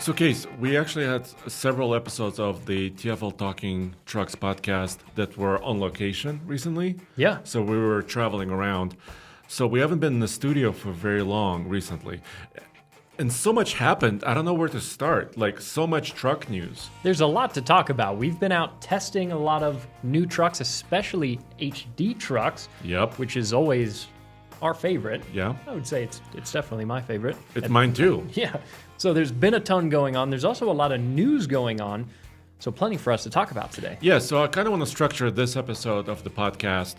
So, Case, we actually had several episodes of the TFL Talking Trucks podcast that were on location recently. Yeah. So we were traveling around. So we haven't been in the studio for very long recently. And so much happened. I don't know where to start. Like, so much truck news. There's a lot to talk about. We've been out testing a lot of new trucks, especially HD trucks. Yep. Which is always our favorite. Yeah. I would say it's definitely my favorite. It's mine too. Yeah. So there's been a ton going on. There's also a lot of news going on. So plenty for us to talk about today. Yeah, so I kind of want to structure this episode of the podcast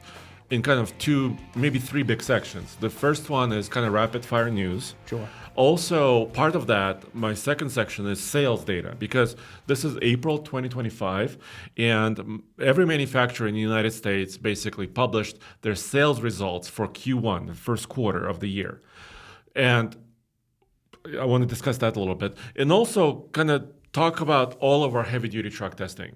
in kind of two, maybe three big sections. The first one is kind of rapid fire news. Sure. Also, part of that, my second section is sales data, because this is April 2025, and every manufacturer in the United States basically published their sales results for Q1, the first quarter of the year. And I want to discuss that a little bit, and also kind of talk about all of our heavy-duty truck testing.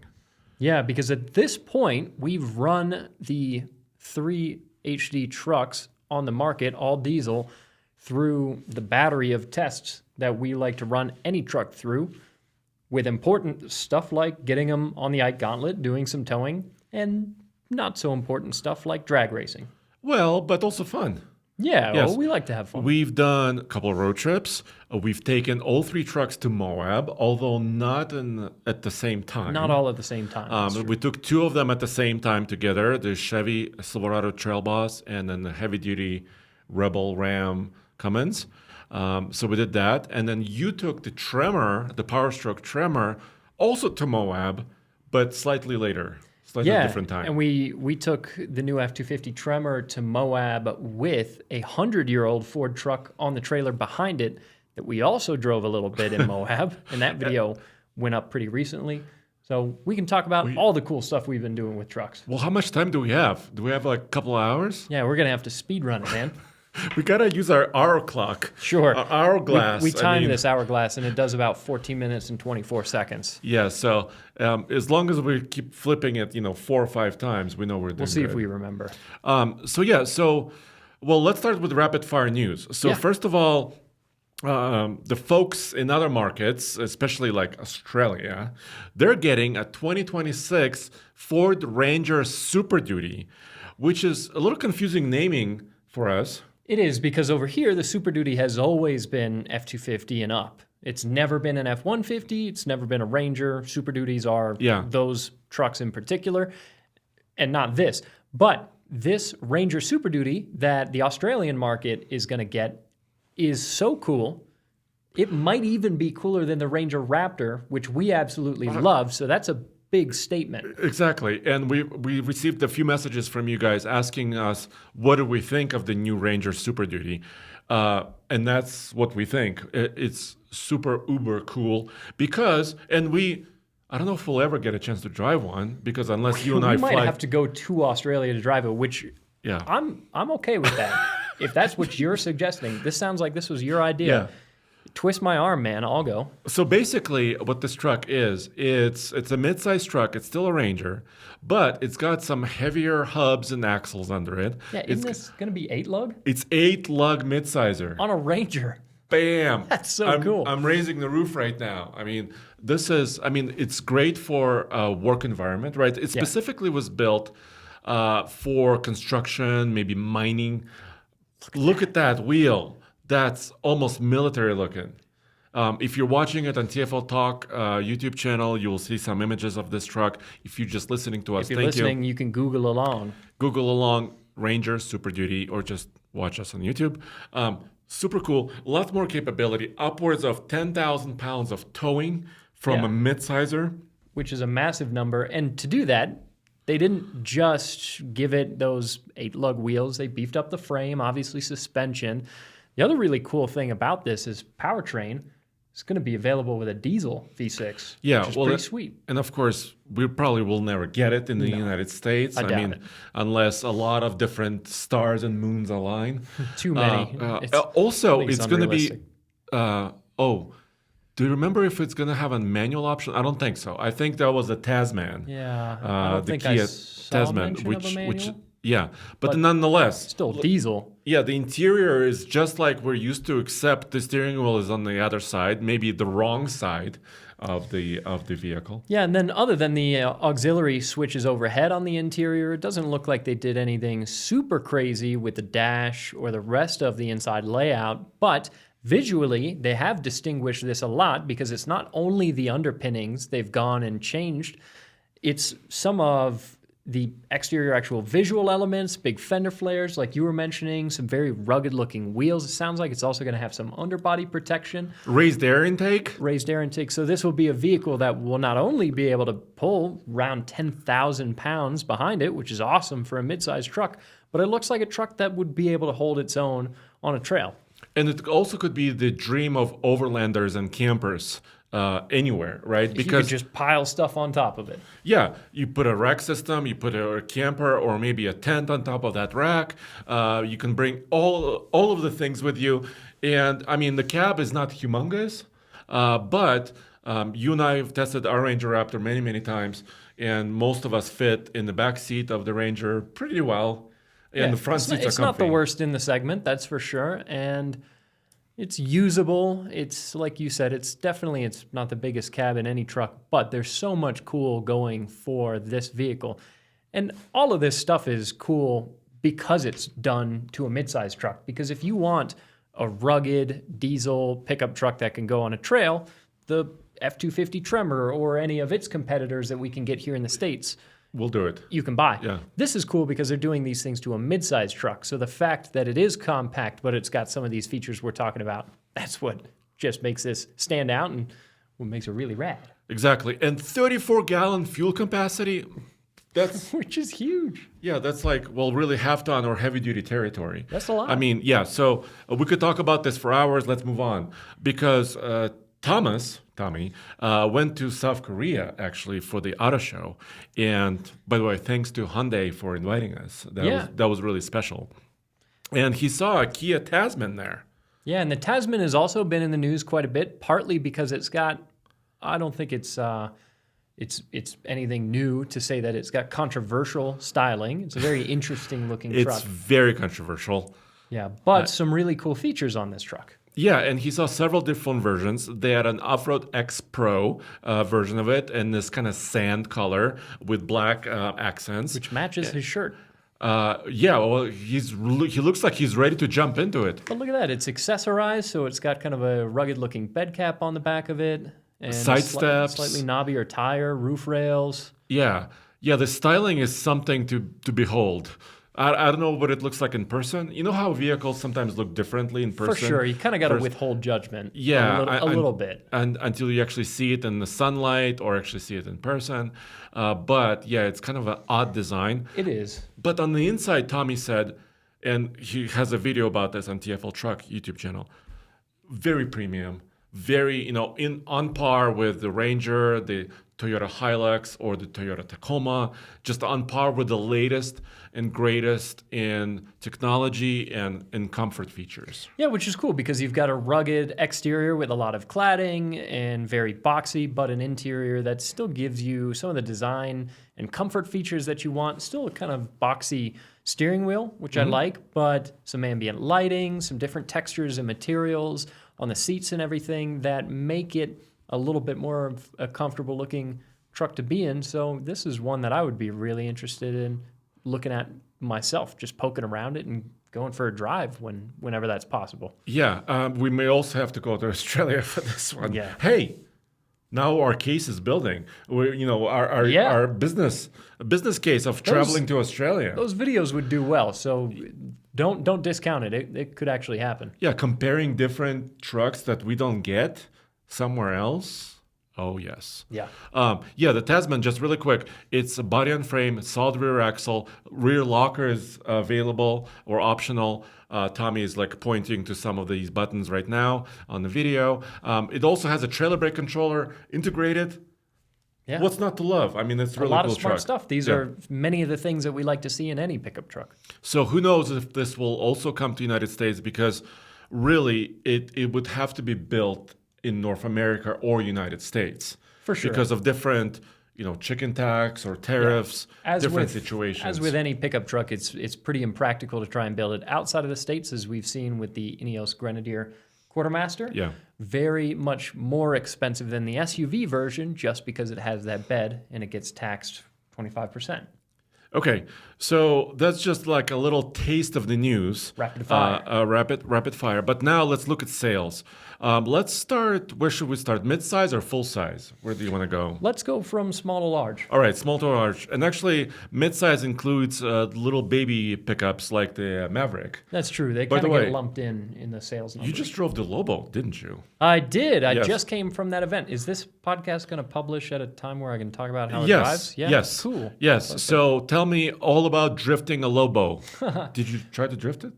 Yeah, because at this point, we've run the 3 HD trucks on the market, all diesel, through the battery of tests that we like to run any truck through, with important stuff like getting them on the Ike Gauntlet, doing some towing, and not so important stuff like drag racing. Well, but also fun. Yeah, Yes. well, we like to have fun. We've done a couple of road trips. We've taken all 3 trucks to Moab, although not at the same time. Not all at the same time. That's true. We took 2 of them at the same time together, the Chevy Silverado Trail Boss and then the heavy-duty Rebel Ram Cummins. So we did that. And then you took the Tremor, the Power Stroke Tremor, also to Moab, but slightly later. Slightly different time. And we took the new F-250 Tremor to Moab with a 100-year-old Ford truck on the trailer behind it that we also drove a little bit in Moab. And that video went up pretty recently. So we can talk about all the cool stuff we've been doing with trucks. Well, how much time do we have? Do we have like a couple of hours? Yeah, we're going to have to speed run it, man. We got to use our hour clock. Sure. Our hourglass. We timed this hourglass, and it does about 14 minutes and 24 seconds. Yeah, so as long as we keep flipping it, 4 or 5 times, we know we're doing We'll see good. if we remember. Well, let's start with rapid fire news. So first of all, the folks in other markets, especially like Australia, they're getting a 2026 Ford Ranger Super Duty, which is a little confusing naming for us. It is, because over here, the Super Duty has always been F-250 and up. It's never been an F-150. It's never been a Ranger. Super Duties are those trucks in particular, and not this. But this Ranger Super Duty that the Australian market is going to get is so cool. It might even be cooler than the Ranger Raptor, which we absolutely love. So that's a big statement. Exactly. And we received a few messages from you guys asking us, what do we think of the new Ranger Super Duty? And that's what we think. It's super uber cool because, I don't know if we'll ever get a chance to drive one, because unless you and I might have to go to Australia to drive it, which I'm okay with that. If that's what you're suggesting, this sounds like this was your idea. Yeah. Twist my arm, man. I'll go. So basically, what this truck is, it's a mid-sized truck. It's still a Ranger, but it's got some heavier hubs and axles under it. Yeah, isn't this going to be 8-lug? It's 8-lug mid-sizer. On a Ranger. Bam! That's so cool. I'm raising the roof right now. It's great for a work environment, right? It specifically was built for construction, maybe mining. Look at that wheel. That's almost military looking. If you're watching it on TFL Talk YouTube channel, you will see some images of this truck. If you're just listening to us, if you're listening, you can Google along. Google along Ranger Super Duty, or just watch us on YouTube. Super cool. A lot more capability. Upwards of 10,000 pounds of towing from a mid-sizer. Which is a massive number. And to do that, they didn't just give it those 8-lug wheels. They beefed up the frame, obviously suspension. The other really cool thing about this is powertrain is going to be available with a diesel V6, which is pretty sweet. And of course, we probably will never get it in the United States. I doubt it. Unless a lot of different stars and moons align. Too many. Also, it's going to be... do you remember if it's going to have a manual option? I don't think so. I think that was a Tasman. Yeah, I don't think Kia I saw mention of a manual. Yeah, but nonetheless, still diesel. Yeah, the interior is just like we're used to, except the steering wheel is on the other side, maybe the wrong side of the vehicle. Yeah, and then other than the auxiliary switches overhead on the interior, it doesn't look like they did anything super crazy with the dash or the rest of the inside layout, but visually, they have distinguished this a lot because it's not only the underpinnings they've gone and changed, it's some of the exterior actual visual elements, big fender flares, like you were mentioning, some very rugged looking wheels. It sounds like it's also going to have some underbody protection. Raised air intake? Raised air intake. So this will be a vehicle that will not only be able to pull around 10,000 pounds behind it, which is awesome for a midsize truck, but it looks like a truck that would be able to hold its own on a trail. And it also could be the dream of overlanders and campers. Anywhere, right? Because you could just pile stuff on top of it. Yeah, you put a rack system, you put a camper or maybe a tent on top of that rack. You can bring all of the things with you. And I mean, the cab is not humongous, but you and I have tested our Ranger Raptor many, many times, and most of us fit in the back seat of the Ranger pretty well. And the front seats are comfy. It's not the worst in the segment, that's for sure. And it's usable. It's like you said, it's not the biggest cab in any truck, but there's so much cool going for this vehicle. And all of this stuff is cool because it's done to a midsize truck. Because if you want a rugged diesel pickup truck that can go on a trail, the F-250 Tremor or any of its competitors that we can get here in the States, we'll do it. You can buy. Yeah. This is cool because they're doing these things to a mid-sized truck. So the fact that it is compact, but it's got some of these features we're talking about, that's what just makes this stand out and what makes it really rad. Exactly. And 34-gallon fuel capacity, that's... Which is huge. Yeah, that's like, well, really half-ton or heavy-duty territory. That's a lot. I mean, yeah, so we could talk about this for hours. Let's move on. Because Tommy, went to South Korea, actually, for the auto show. And by the way, thanks to Hyundai for inviting us. That was really special. And he saw a Kia Tasman there. Yeah, and the Tasman has also been in the news quite a bit, partly because it's got, I don't think it's anything new to say that it's got controversial styling. It's a very interesting looking truck. It's very controversial. Yeah, but some really cool features on this truck. Yeah, and he saw several different versions. They had an Off-Road X Pro version of it in this kind of sand color with black accents. Which matches his shirt. Yeah, well, he looks like he's ready to jump into it. But look at that. It's accessorized, so it's got kind of a rugged-looking bed cap on the back of it. And side steps. Slightly knobbier tire, roof rails. Yeah, the styling is something to behold. I don't know what it looks like in person. You know how vehicles sometimes look differently in person? For sure. You kind of got to withhold judgment a little bit. And until you actually see it in the sunlight or actually see it in person. But yeah, it's kind of an odd design. It is. But on the inside, Tommy said, and he has a video about this on TFL Truck YouTube channel, very premium, very, on par with the Ranger, the Toyota Hilux, or the Toyota Tacoma, just on par with the latest and greatest in technology and in comfort features. Yeah, which is cool because you've got a rugged exterior with a lot of cladding and very boxy, but an interior that still gives you some of the design and comfort features that you want. Still a kind of boxy steering wheel, which I like, but some ambient lighting, some different textures and materials on the seats and everything that make it a little bit more of a comfortable looking truck to be in. So this is one that I would be really interested in looking at myself, just poking around it and going for a drive whenever that's possible. Yeah, we may also have to go to Australia for this one. Yeah. Hey, now our case is building. Our business case of traveling to Australia. Those videos would do well. So don't discount it. It could actually happen. Yeah, comparing different trucks that we don't get somewhere else. Oh, yes. Yeah. The Tasman, just really quick, it's a body on frame, solid rear axle, rear locker is available or optional. Tommy is like pointing to some of these buttons right now on the video. It also has a trailer brake controller integrated. Yeah. What's not to love? I mean, it's really cool truck. A lot of smart stuff. These are many of the things that we like to see in any pickup truck. So who knows if this will also come to the United States, because really it would have to be built in North America or United States. For sure. Because of different, chicken tax or tariffs, different situations. As with any pickup truck, it's pretty impractical to try and build it outside of the States, as we've seen with the Ineos Grenadier Quartermaster. Yeah. Very much more expensive than the SUV version just because it has that bed and it gets taxed 25%. Okay, so that's just like a little taste of the news. Rapid fire. Rapid fire. But now let's look at sales. Let's start. Where should we start? Mid-size or full size? Where do you want to go? Let's go from small to large. All right, small to large. And actually, mid-size includes little baby pickups like the Maverick. That's true. They kind of get lumped in the sales numbers. You just drove the Lobo, didn't you? I did. I just came from that event. Is this podcast going to publish at a time where I can talk about how it drives? Yeah. Yes. Cool. Yes. Perfect. So tell me all about drifting a Lobo. Did you try to drift it?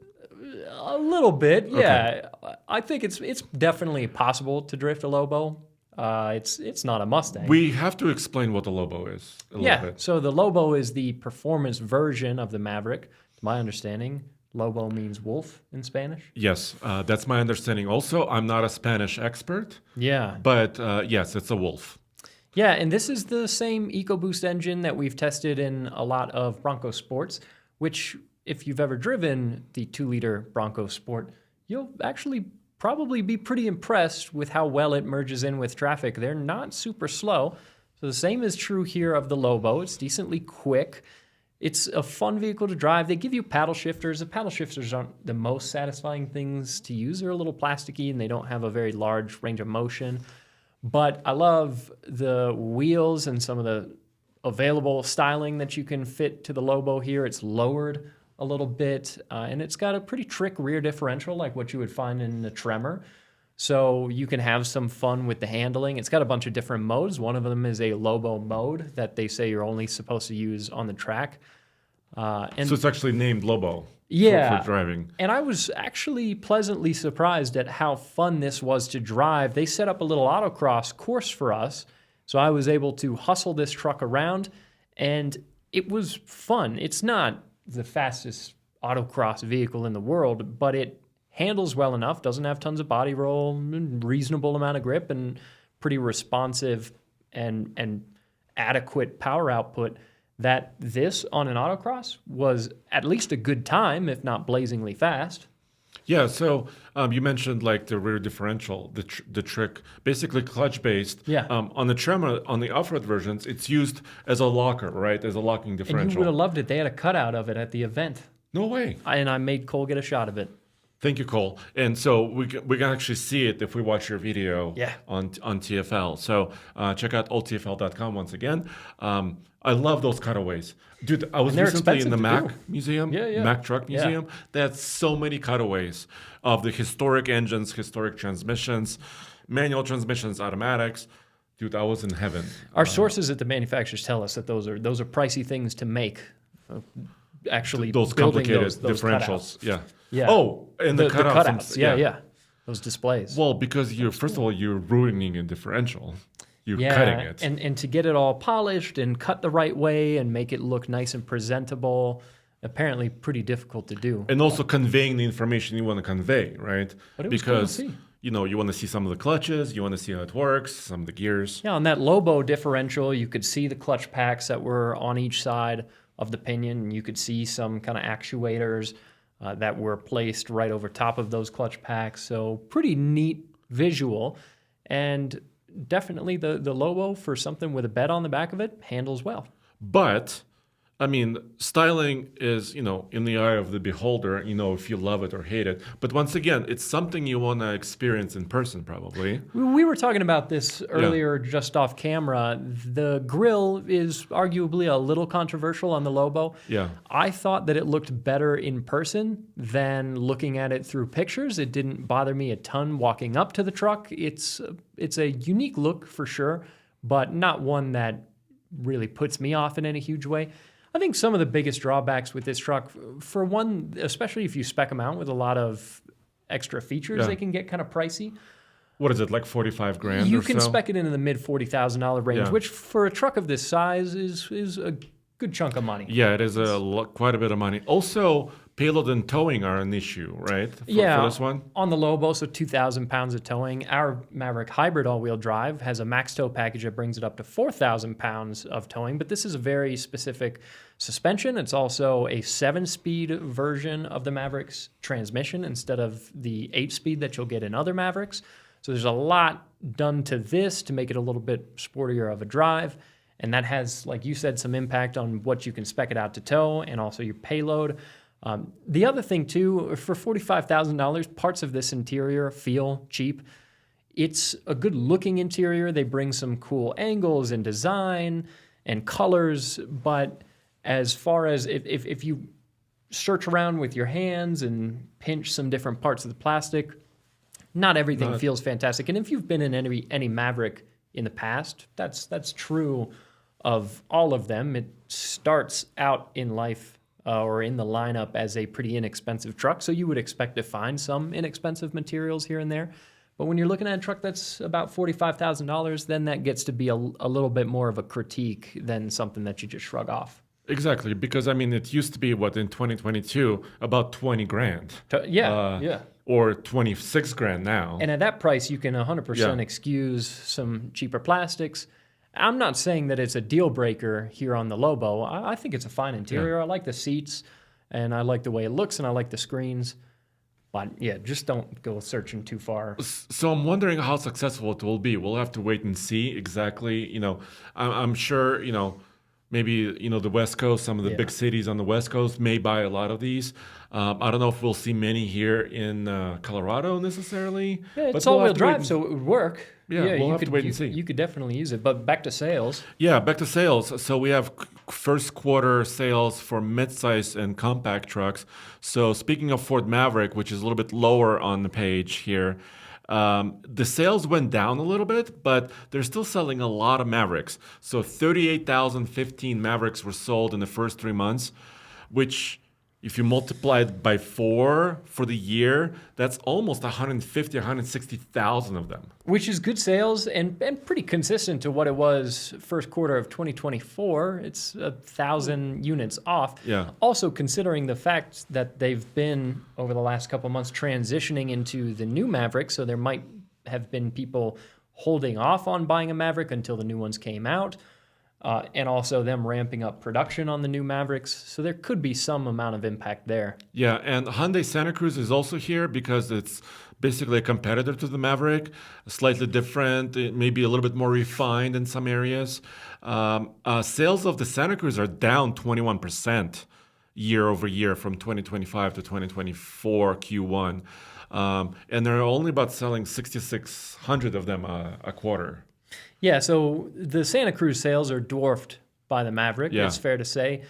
A little bit, yeah. Okay. I think it's definitely possible to drift a Lobo. It's not a Mustang. We have to explain what the Lobo is a little bit. So the Lobo is the performance version of the Maverick. To my understanding, Lobo means wolf in Spanish. Yes, that's my understanding also. I'm not a Spanish expert. Yeah. But yes, it's a wolf. Yeah, and this is the same EcoBoost engine that we've tested in a lot of Bronco Sports, which, if you've ever driven the 2-liter Bronco Sport, you'll actually probably be pretty impressed with how well it merges in with traffic. They're not super slow. So the same is true here of the Lobo. It's decently quick. It's a fun vehicle to drive. They give you paddle shifters. The paddle shifters aren't the most satisfying things to use. They're a little plasticky and they don't have a very large range of motion. But I love the wheels and some of the available styling that you can fit to the Lobo here. It's lowered a little bit, and it's got a pretty trick rear differential like what you would find in the Tremor. So you can have some fun with the handling. It's got a bunch of different modes. One of them is a Lobo mode that they say you're only supposed to use on the track. So it's actually named Lobo for driving. And I was actually pleasantly surprised at how fun this was to drive. They set up a little autocross course for us, so I was able to hustle this truck around, and it was fun. It's not the fastest autocross vehicle in the world, but it handles well enough, doesn't have tons of body roll, reasonable amount of grip, and pretty responsive and adequate power output, that this on an autocross was at least a good time, if not blazingly fast. Yeah, so you mentioned like the rear differential, the trick, basically clutch-based. Yeah. On the Tremor, on the off-road versions, it's used as a locker, right? As a locking differential. And you would have loved it. They had a cutout of it at the event. No way. And I made Cole get a shot of it. Thank you, Cole. And so we can actually see it if we watch your video on TFL. So check out oldtfl.com once again. I love those cutaways. Dude, I was recently in the Mack Museum, Mack Truck Museum. They had so many cutaways of the historic engines, historic transmissions, manual transmissions, automatics. Dude, I was in heaven. Our sources at the manufacturers tell us that those are pricey things to make. Actually, those complicated those differentials. Cutouts. Yeah. Oh, and the cutouts. Yeah. Those displays. Well, because first of all, you're ruining a differential. You're cutting it. And to get it all polished and cut the right way and make it look nice and presentable, apparently pretty difficult to do. And also conveying the information you want to convey, right? But it was cool to see. You want to see some of the clutches, you want to see how it works, some of the gears. Yeah, on that Lobo differential, you could see the clutch packs that were on each side of the pinion, and you could see some kind of actuators that were placed right over top of those clutch packs. So pretty neat visual, and definitely the Lobo, for something with a bed on the back of it, handles well. But I mean, styling is, in the eye of the beholder, if you love it or hate it. But once again, it's something you want to experience in person, probably. We were talking about this earlier just off camera. The grille is arguably a little controversial on the Lobo. Yeah. I thought that it looked better in person than looking at it through pictures. It didn't bother me a ton walking up to the truck. It's a unique look for sure, but not one that really puts me off in any huge way. I think some of the biggest drawbacks with this truck, for one, especially if you spec them out with a lot of extra features, they can get kind of pricey. What is it, like $45,000 or so? You can spec it into the mid $40,000 range, which for a truck of this size is a good chunk of money. Yeah, it is quite a bit of money. Also, payload and towing are an issue, right? For this one? On the Lobo, so 2,000 pounds of towing. Our Maverick Hybrid all-wheel drive has a max tow package that brings it up to 4,000 pounds of towing, but this is a very specific suspension. It's also a 7-speed version of the Maverick's transmission instead of the 8-speed that you'll get in other Mavericks. So there's a lot done to this to make it a little bit sportier of a drive, and that has, like you said, some impact on what you can spec it out to tow and also your payload. The other thing, too, for $45,000, parts of this interior feel cheap. It's a good-looking interior. They bring some cool angles and design and colors, but as far as if you search around with your hands and pinch some different parts of the plastic, not everything feels fantastic. And if you've been in any Maverick in the past, that's true of all of them. It starts out in life or in the lineup as a pretty inexpensive truck, so you would expect to find some inexpensive materials here and there. But when you're looking at a truck that's about $45,000, then that gets to be a little bit more of a critique than something that you just shrug off. Exactly, because I mean, it used to be in 2022 about 20 grand. Yeah. Or 26 grand now. And at that price, you can 100% excuse some cheaper plastics. I'm not saying that it's a deal breaker here on the Lobo. I think it's a fine interior. I like the seats, and I like the way it looks, and I like the screens. But yeah, just don't go searching too far. So I'm wondering how successful it will be. We'll have to wait and see exactly. I'm sure, maybe, the West Coast, some of the big cities on the West Coast may buy a lot of these. I don't know if we'll see many here in Colorado necessarily. Yeah, it's all-wheel drive, so it would work. Yeah, we'll have to wait and see. You could definitely use it. But back to sales. Yeah, back to sales. So we have first quarter sales for midsize and compact trucks. So speaking of Ford Maverick, which is a little bit lower on the page here, the sales went down a little bit, but they're still selling a lot of Mavericks. So 38,015 Mavericks were sold in the first 3 months, which if you multiply it by 4 for the year, that's almost 150, 160,000 of them. Which is good sales and pretty consistent to what it was first quarter of 2024. It's 1,000 units off. Yeah. Also considering the fact that they've been, over the last couple of months, transitioning into the new Maverick, so there might have been people holding off on buying a Maverick until the new ones came out. And also them ramping up production on the new Mavericks. So there could be some amount of impact there. Yeah, and Hyundai Santa Cruz is also here because it's basically a competitor to the Maverick, slightly different, maybe a little bit more refined in some areas. Sales of the Santa Cruz are down 21% year over year from 2025 to 2024 Q1. And they're only about selling 6,600 of them a quarter. Yeah, so the Santa Cruz sales are dwarfed by the Maverick, it's fair to say.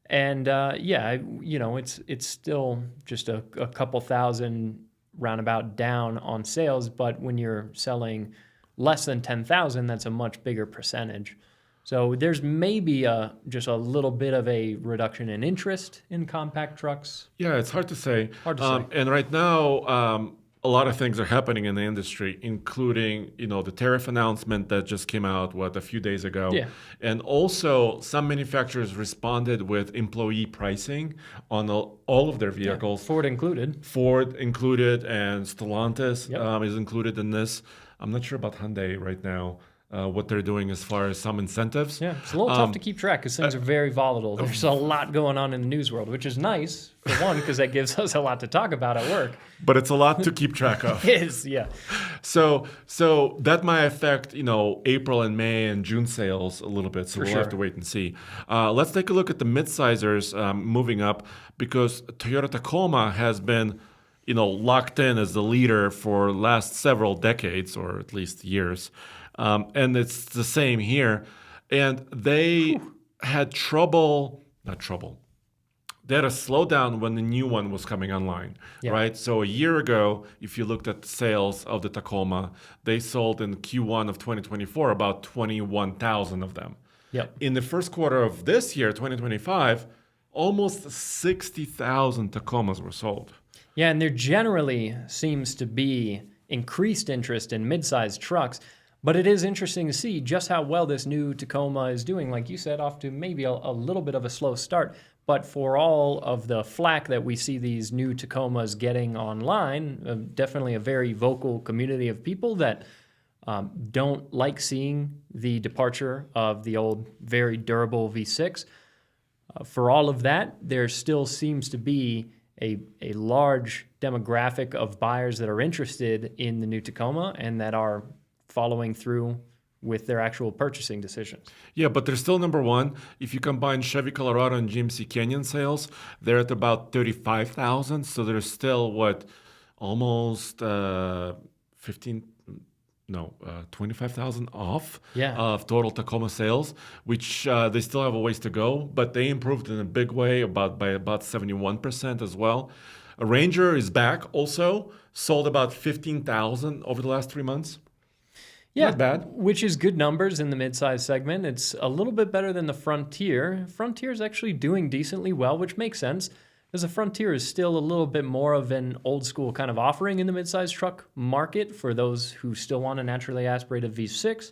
And it's still just a couple thousand roundabout down on sales, but when you're selling less than 10,000, that's a much bigger percentage. So there's maybe just a little bit of a reduction in interest in compact trucks. Yeah, it's hard to say. And right now, a lot of things are happening in the industry, including, the tariff announcement that just came out, a few days ago. Yeah. And also some manufacturers responded with employee pricing on all of their vehicles. Yeah, Ford included, and Stellantis is included in this. I'm not sure about Hyundai right now. What they're doing as far as some incentives. Yeah, it's a little tough to keep track because things are very volatile. There's a lot going on in the news world, which is nice, for one, because that gives us a lot to talk about at work. But it's a lot to keep track of. It is, yeah. So that might affect, April and May and June sales a little bit. So we'll have to wait and see. Let's take a look at the mid-sizers moving up because Toyota Tacoma has been, locked in as the leader for last several decades or at least years. And it's the same here. And they had They had a slowdown when the new one was coming online, right? So a year ago, if you looked at the sales of the Tacoma, they sold in Q1 of 2024 about 21,000 of them. Yep. In the first quarter of this year, 2025, almost 60,000 Tacomas were sold. Yeah, and there generally seems to be increased interest in mid-sized trucks. But it is interesting to see just how well this new Tacoma is doing. Like you said, off to maybe a little bit of a slow start, But for all of the flack that we see these new Tacomas getting online, definitely a very vocal community of people that don't like seeing the departure of the old, very durable V6. For all of that, there still seems to be a large demographic of buyers that are interested in the new Tacoma and that are following through with their actual purchasing decisions. Yeah, but they're still number one. If you combine Chevy Colorado and GMC Canyon sales, they're at about 35,000. So there's still almost 25,000 off of total Tacoma sales, which they still have a ways to go, but they improved in a big way by about 71% as well. A Ranger is back also, sold about 15,000 over the last 3 months. Yeah, not bad. Which is good numbers in the midsize segment. It's a little bit better than the Frontier. Frontier is actually doing decently well, which makes sense, because the Frontier is still a little bit more of an old school kind of offering in the midsize truck market for those who still want a naturally aspirated V6,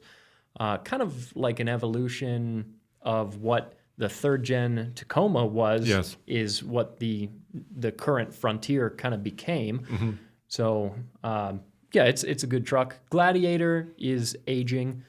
kind of like an evolution of what the third gen Tacoma was, is what the current Frontier kind of became. Mm-hmm. So, yeah, it's a good truck. Gladiator is aging.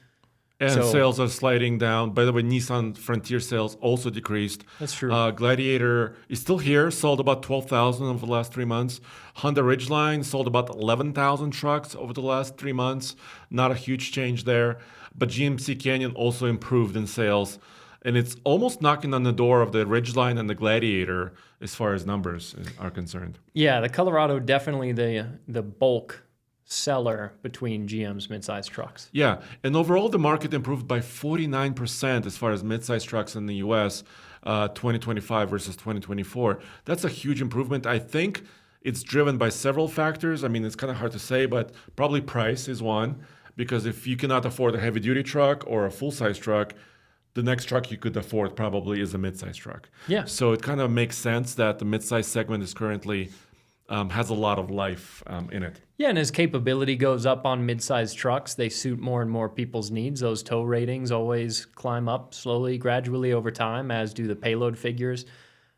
And sales are sliding down. By the way, Nissan Frontier sales also decreased. That's true. Gladiator is still here, sold about 12,000 over the last 3 months. Honda Ridgeline sold about 11,000 trucks over the last 3 months. Not a huge change there. But GMC Canyon also improved in sales. And it's almost knocking on the door of the Ridgeline and the Gladiator as far as numbers are concerned. Yeah, the Colorado definitely the bulk seller between GM's midsize trucks. Yeah, and overall the market improved by 49% as far as midsize trucks in the US, 2025 versus 2024. That's a huge improvement. I think it's driven by several factors. I mean, it's kind of hard to say, but probably price is one, because if you cannot afford a heavy-duty truck or a full-size truck, the next truck you could afford probably is a midsize truck. Yeah. So it kind of makes sense that the midsize segment is currently has a lot of life in it. Yeah, and as capability goes up on mid-sized trucks, they suit more and more people's needs. Those tow ratings always climb up slowly, gradually over time, as do the payload figures.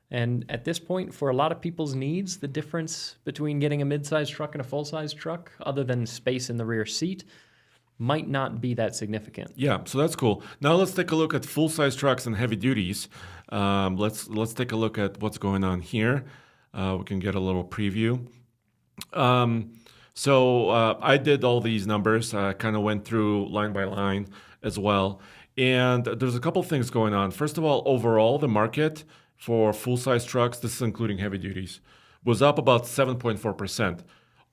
And at this point, for a lot of people's needs, the difference between getting a mid-sized truck and a full-size truck, other than space in the rear seat, might not be that significant. Yeah, so that's cool. Now let's take a look at full-size trucks and heavy duties. Let's take a look at what's going on here. We can get a little preview. So I did all these numbers, kind of went through line by line as well. And there's a couple things going on. First of all, overall, the market for full-size trucks, this is including heavy duties, was up about 7.4%.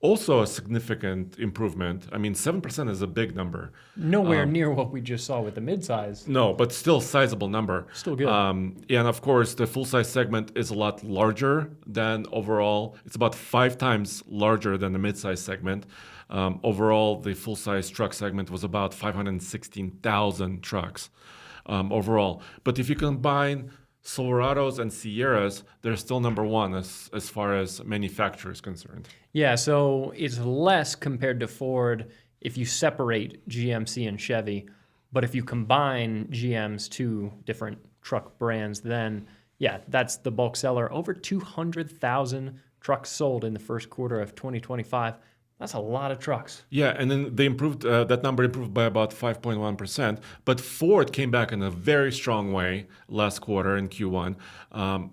Also a significant improvement. I mean, 7% is a big number. Nowhere near what we just saw with the midsize. No, but still sizable number. Still good. And of course, the full-size segment is a lot larger than overall. It's about 5 times larger than the midsize segment. Overall, the full-size truck segment was about 516,000 trucks overall. But if you combine Silverados and Sierras, they're still number one as far as manufacturer is concerned. Yeah, so it's less compared to Ford if you separate GMC and Chevy. But if you combine GM's two different truck brands, then yeah, that's the bulk seller. Over 200,000 trucks sold in the first quarter of 2025. That's a lot of trucks. Yeah, and then they improved, that number improved by about 5.1%. But Ford came back in a very strong way last quarter in Q1.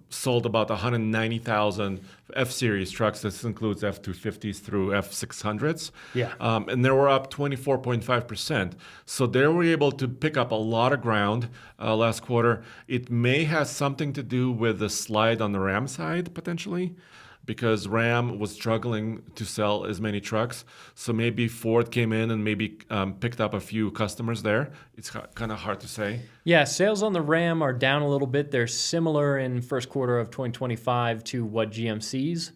Sold about 190,000 F-Series trucks. This includes F-250s through F-600s. Yeah. And they were up 24.5%. So they were able to pick up a lot of ground last quarter. It may have something to do with the slide on the Ram side, potentially, because Ram was struggling to sell as many trucks. So maybe Ford came in and maybe picked up a few customers there. It's kind of hard to say. Yeah, sales on the Ram are down a little bit. They're similar in first quarter of 2025 to what GMC's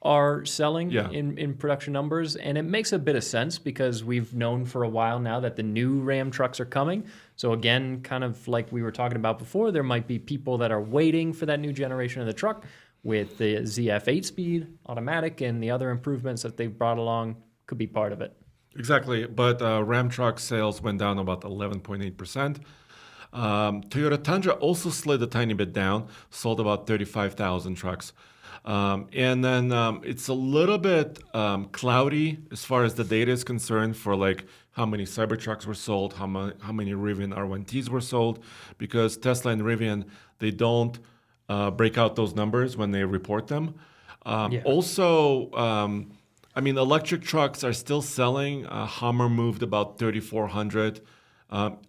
are selling in production numbers. And it makes a bit of sense because we've known for a while now that the new Ram trucks are coming. So again, kind of like we were talking about before, there might be people that are waiting for that new generation of the truck. With the ZF 8-speed automatic and the other improvements that they've brought along, could be part of it. Exactly, but Ram truck sales went down about 11.8%. Toyota Tundra also slid a tiny bit down, sold about 35,000 trucks. And then it's a little bit cloudy as far as the data is concerned for like how many Cybertrucks were sold, how many Rivian R1Ts were sold, because Tesla and Rivian, they don't break out those numbers when they report them. Also, I mean, electric trucks are still selling. Hummer moved about 3,400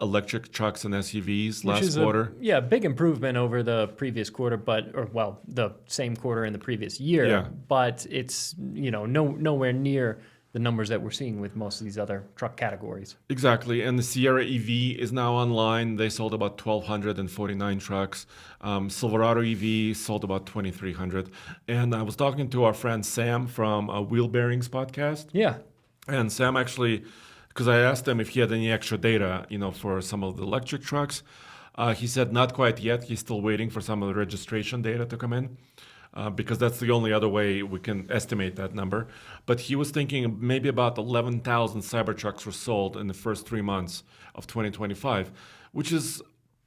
electric trucks and SUVs last quarter. A big improvement over the previous quarter, the same quarter in the previous year. Yeah. But it's nowhere near the numbers that we're seeing with most of these other truck categories. Exactly, and the Sierra EV is now online. They sold about 1,249 trucks. Silverado EV sold about 2,300. And I was talking to our friend Sam from Wheel Bearings podcast. Yeah. And Sam actually, because I asked him if he had any extra data, for some of the electric trucks. He said not quite yet. He's still waiting for some of the registration data to come in. Because that's the only other way we can estimate that number. But he was thinking maybe about 11,000 Cybertrucks were sold in the first 3 months of 2025, which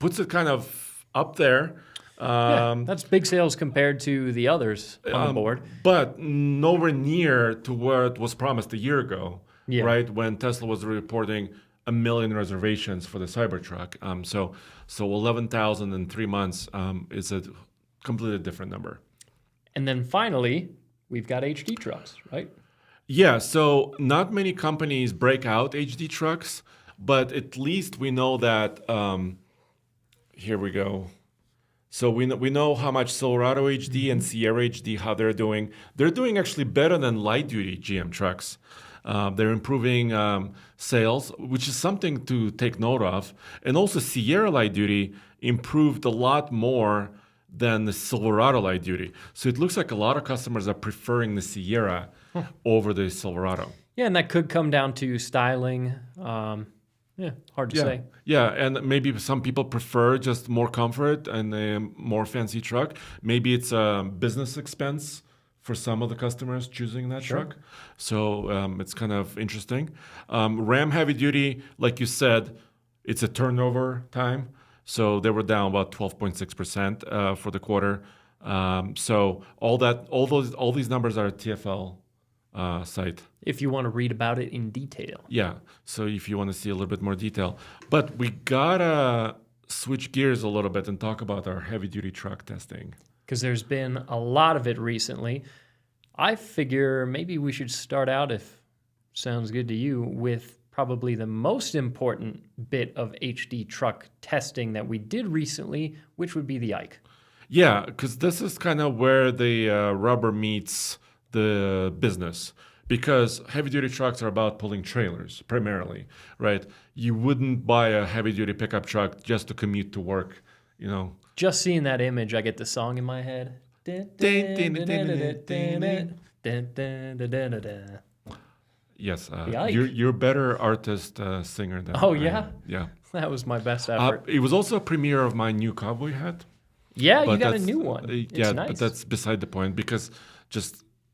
puts it kind of up there. That's big sales compared to the others on the board. But nowhere near to where it was promised a year ago, right? When Tesla was reporting 1 million reservations for the Cybertruck. So 11,000 in 3 months is a completely different number. And then finally, we've got HD trucks, right? Yeah, so not many companies break out HD trucks, but at least we know that, here we go. So we know how much Silverado HD and Sierra HD, how they're doing. They're doing actually better than light-duty GM trucks. They're improving sales, which is something to take note of. And also Sierra light-duty improved a lot more than the Silverado light duty. So it looks like a lot of customers are preferring the Sierra over the Silverado. Yeah, and that could come down to styling. Hard to say. Yeah, and maybe some people prefer just more comfort and a more fancy truck. Maybe it's a business expense for some of the customers choosing that truck. So it's kind of interesting. Ram heavy duty, like you said, it's a turnover time. So they were down about 12.6% for the quarter. So all these numbers are at TFL site. If you want to read about it in detail. Yeah. So if you want to see a little bit more detail, but we gotta switch gears a little bit and talk about our heavy duty truck testing. Because there's been a lot of it recently. I figure maybe we should start out, if sounds good to you, with probably the most important bit of HD truck testing that we did recently, which would be the Ike. Yeah, because this is kind of where the rubber meets the business. Because heavy-duty trucks are about pulling trailers, primarily, right? You wouldn't buy a heavy-duty pickup truck just to commute to work, Just seeing that image, I get the song in my head. Yes, you're a better artist singer than Oh, yeah? I am. Yeah. That was my best effort. It was also a premiere of my new cowboy hat. Yeah, you got a new one. Yeah, nice. But that's beside the point because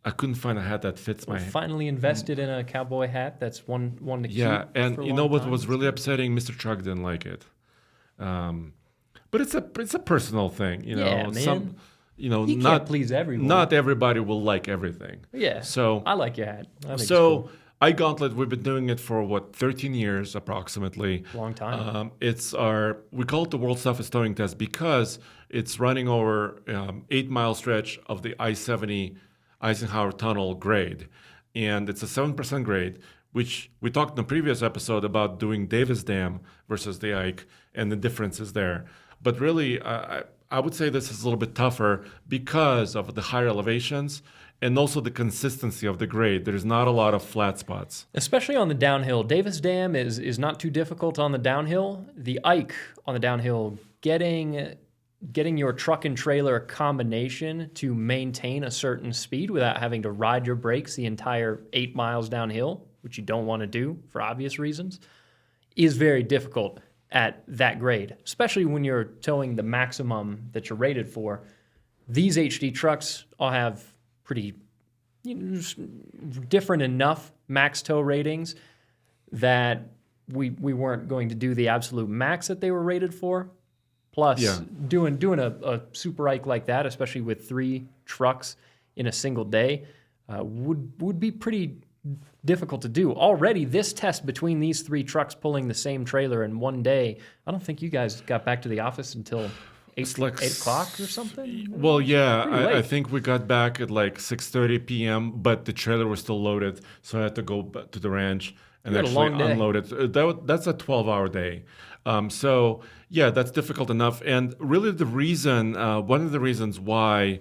I couldn't find a hat that fits my. Finally invested in a cowboy hat. That's one to keep. Yeah, and you know what was really upsetting? Mr. Truck didn't like it. But it's a personal thing, Yeah, man. You not can't please everyone. Not everybody will like everything. Yeah. So I like your hat. I think it's so cool. iGauntlet, we've been doing it for 13 years approximately. Long time. We call it the World's Toughest Towing Test because it's running over 8-mile stretch of the I-70 Eisenhower Tunnel grade. And it's a 7% grade, which we talked in the previous episode about doing Davis Dam versus the Ike and the differences there. But really, I would say this is a little bit tougher because of the higher elevations and also the consistency of the grade. There's not a lot of flat spots. Especially on the downhill. Davis Dam is not too difficult on the downhill. The Ike on the downhill, getting your truck and trailer combination to maintain a certain speed without having to ride your brakes the entire 8 miles downhill, which you don't want to do for obvious reasons, is very difficult at that grade, especially when you're towing the maximum that you're rated for. These HD trucks all have pretty different enough max tow ratings that we weren't going to do the absolute max that they were rated for. Plus, doing a super hike like that, especially with 3 trucks in a single day, would be pretty difficult to do. Already, this test between these 3 trucks pulling the same trailer in one day, I don't think you guys got back to the office until 8 o'clock or something? Well, yeah, I think we got back at like 6:30 p.m., but the trailer was still loaded, so I had to go back to the ranch and actually unload it. That's a 12-hour day. So, yeah, that's difficult enough. And really one of the reasons why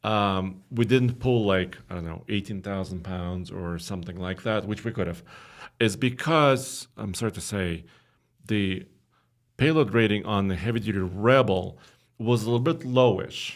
we didn't pull like, I don't know, 18,000 pounds or something like that, which we could have, is because, I'm sorry to say, the payload rating on the heavy-duty Rebel was a little bit lowish.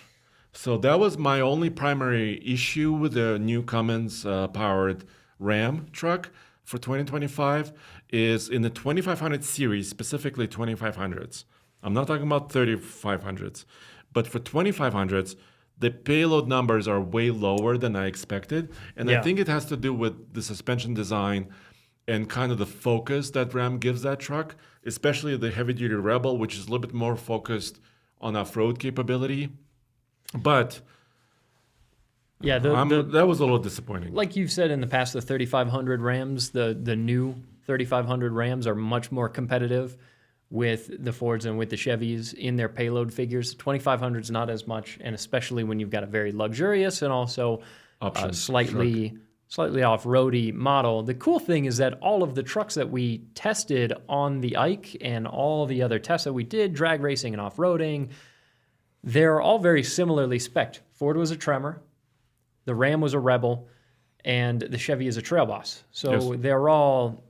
So that was my only primary issue with the new Cummins powered Ram truck for 2025 is in the 2500 series, specifically 2500s. I'm not talking about 3500s, but for 2500s, the payload numbers are way lower than I expected. And I think it has to do with the suspension design and kind of the focus that Ram gives that truck, especially the heavy-duty Rebel, which is a little bit more focused on off-road capability. But yeah, that was a little disappointing. Like you've said in the past, the 3500 Rams, the new 3500 Rams are much more competitive with the Fords and with the Chevys in their payload figures. 2500 is not as much, and especially when you've got a very luxurious and also slightly off-roady model. The cool thing is that all of the trucks that we tested on the Ike and all the other tests that we did, drag racing and off-roading, they're all very similarly spec'd. Ford was a Tremor, the Ram was a Rebel, and the Chevy is a Trail Boss. So they're all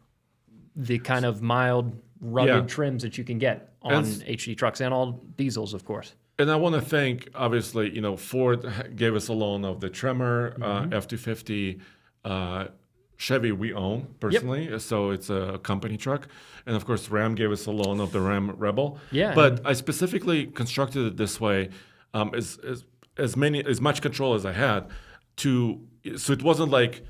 the kind of mild, rugged trims that you can get on HD trucks, and all diesels, of course. And I want to thank, obviously, Ford gave us a loan of the Tremor F-250. Chevy we own personally, so it's a company truck. And of course, Ram gave us a loan of the Ram Rebel. Yeah. But I specifically constructed it this way, as much control as I had, so it wasn't like,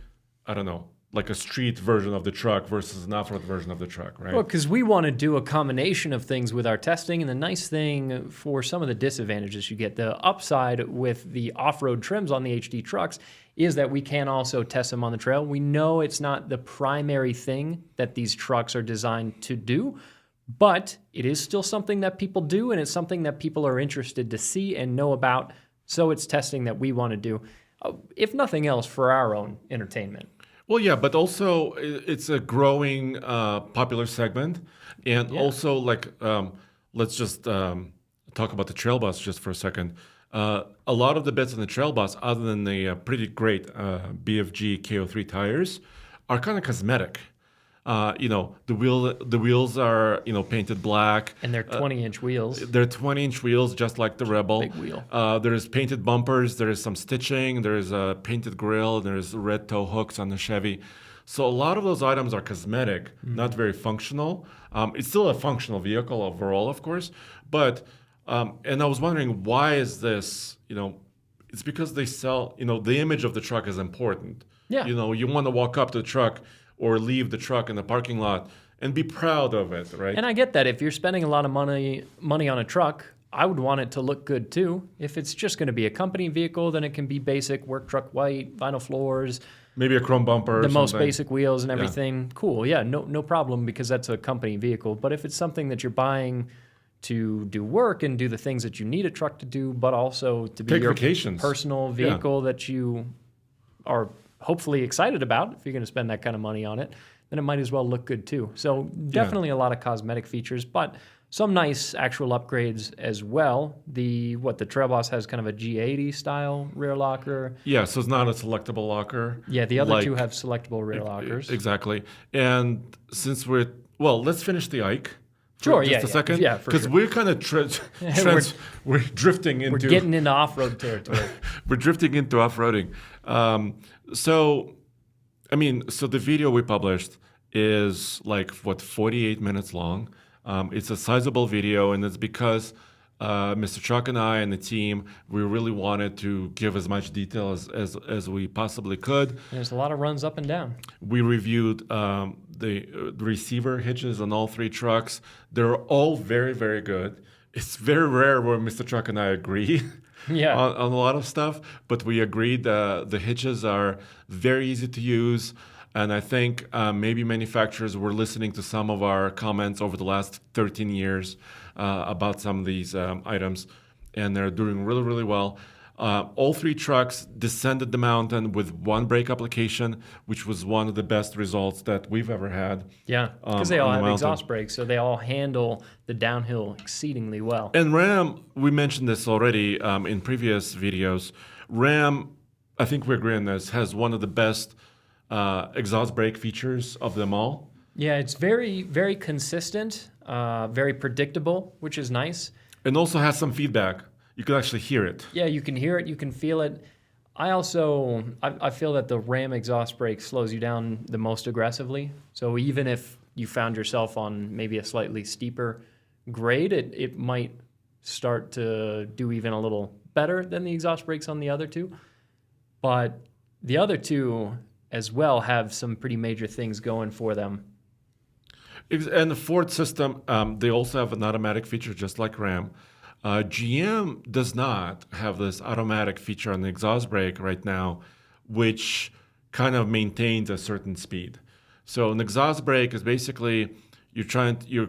I don't know, like a street version of the truck versus an off-road version of the truck, right? Well, because we want to do a combination of things with our testing, and the nice thing for some of the disadvantages you get, the upside with the off-road trims on the HD trucks is that we can also test them on the trail. We know it's not the primary thing that these trucks are designed to do, but it is still something that people do, and it's something that people are interested to see and know about, so it's testing that we want to do, if nothing else, for our own entertainment. Well, yeah, but also it's a growing popular segment. And also, like, let's just talk about the Trail Bus just for a second. A lot of the bits on the Trail Bus, other than the pretty great BFG KO3 tires, are kind of cosmetic. The wheels are, painted black. And they're 20-inch wheels. They're 20-inch wheels, just like the Rebel. Big wheel. There's painted bumpers. There is some stitching. There's a painted grille. There's red tow hooks on the Chevy. So a lot of those items are cosmetic, not very functional. It's still a functional vehicle overall, of course. But, and I was wondering, why is this, it's because they sell, the image of the truck is important. Yeah. You want to walk up to the truck or leave the truck in the parking lot and be proud of it, right? And I get that. If you're spending a lot of money on a truck, I would want it to look good too. If it's just going to be a company vehicle, then it can be basic, work truck white, vinyl floors. Maybe a chrome bumper or the something. Most basic wheels and everything. Yeah. Cool, yeah, no problem, because that's a company vehicle. But if it's something that you're buying to do work and do the things that you need a truck to do, but also to be take your vacations. Personal vehicle that you are hopefully excited about, if you're going to spend that kind of money on it, then it might as well look good too. So definitely a lot of cosmetic features, but some nice actual upgrades as well. The Trail Boss has kind of a G80 style rear locker. Yeah, so it's not a selectable locker. Yeah, the other two have selectable rear lockers. Exactly. And since let's finish the Ike. Sure, just a second. Yeah, for sure. Because we're kind of we're drifting into... We're getting into off-road territory. We're drifting into off-roading. So the video we published is 48 minutes long. It's a sizable video, and it's because Mr. Chuck and I and the team, we really wanted to give as much detail as we possibly could. There's a lot of runs up and down. We reviewed receiver hitches on all three trucks. They're all very, very good. It's very rare where Mr. Truck and I agree Yeah. on a lot of stuff, but we agreed the hitches are very easy to use. And I think maybe manufacturers were listening to some of our comments over the last 13 years about some of these items, and they're doing really, really well. All three trucks descended the mountain with one brake application, which was one of the best results that we've ever had. Yeah, because they all have exhaust brakes, so they all handle the downhill exceedingly well. And Ram, we mentioned this already in previous videos. Ram, I think we agree on this, has one of the best exhaust brake features of them all. Yeah, it's very, very consistent, very predictable, which is nice. And also has some feedback. You can actually hear it. Yeah, you can hear it, you can feel it. I feel that the Ram exhaust brake slows you down the most aggressively. So even if you found yourself on maybe a slightly steeper grade, it might start to do even a little better than the exhaust brakes on the other two. But the other two as well have some pretty major things going for them. And the Ford system, they also have an automatic feature just like Ram. GM does not have this automatic feature on the exhaust brake right now, which kind of maintains a certain speed. So an exhaust brake is basically you're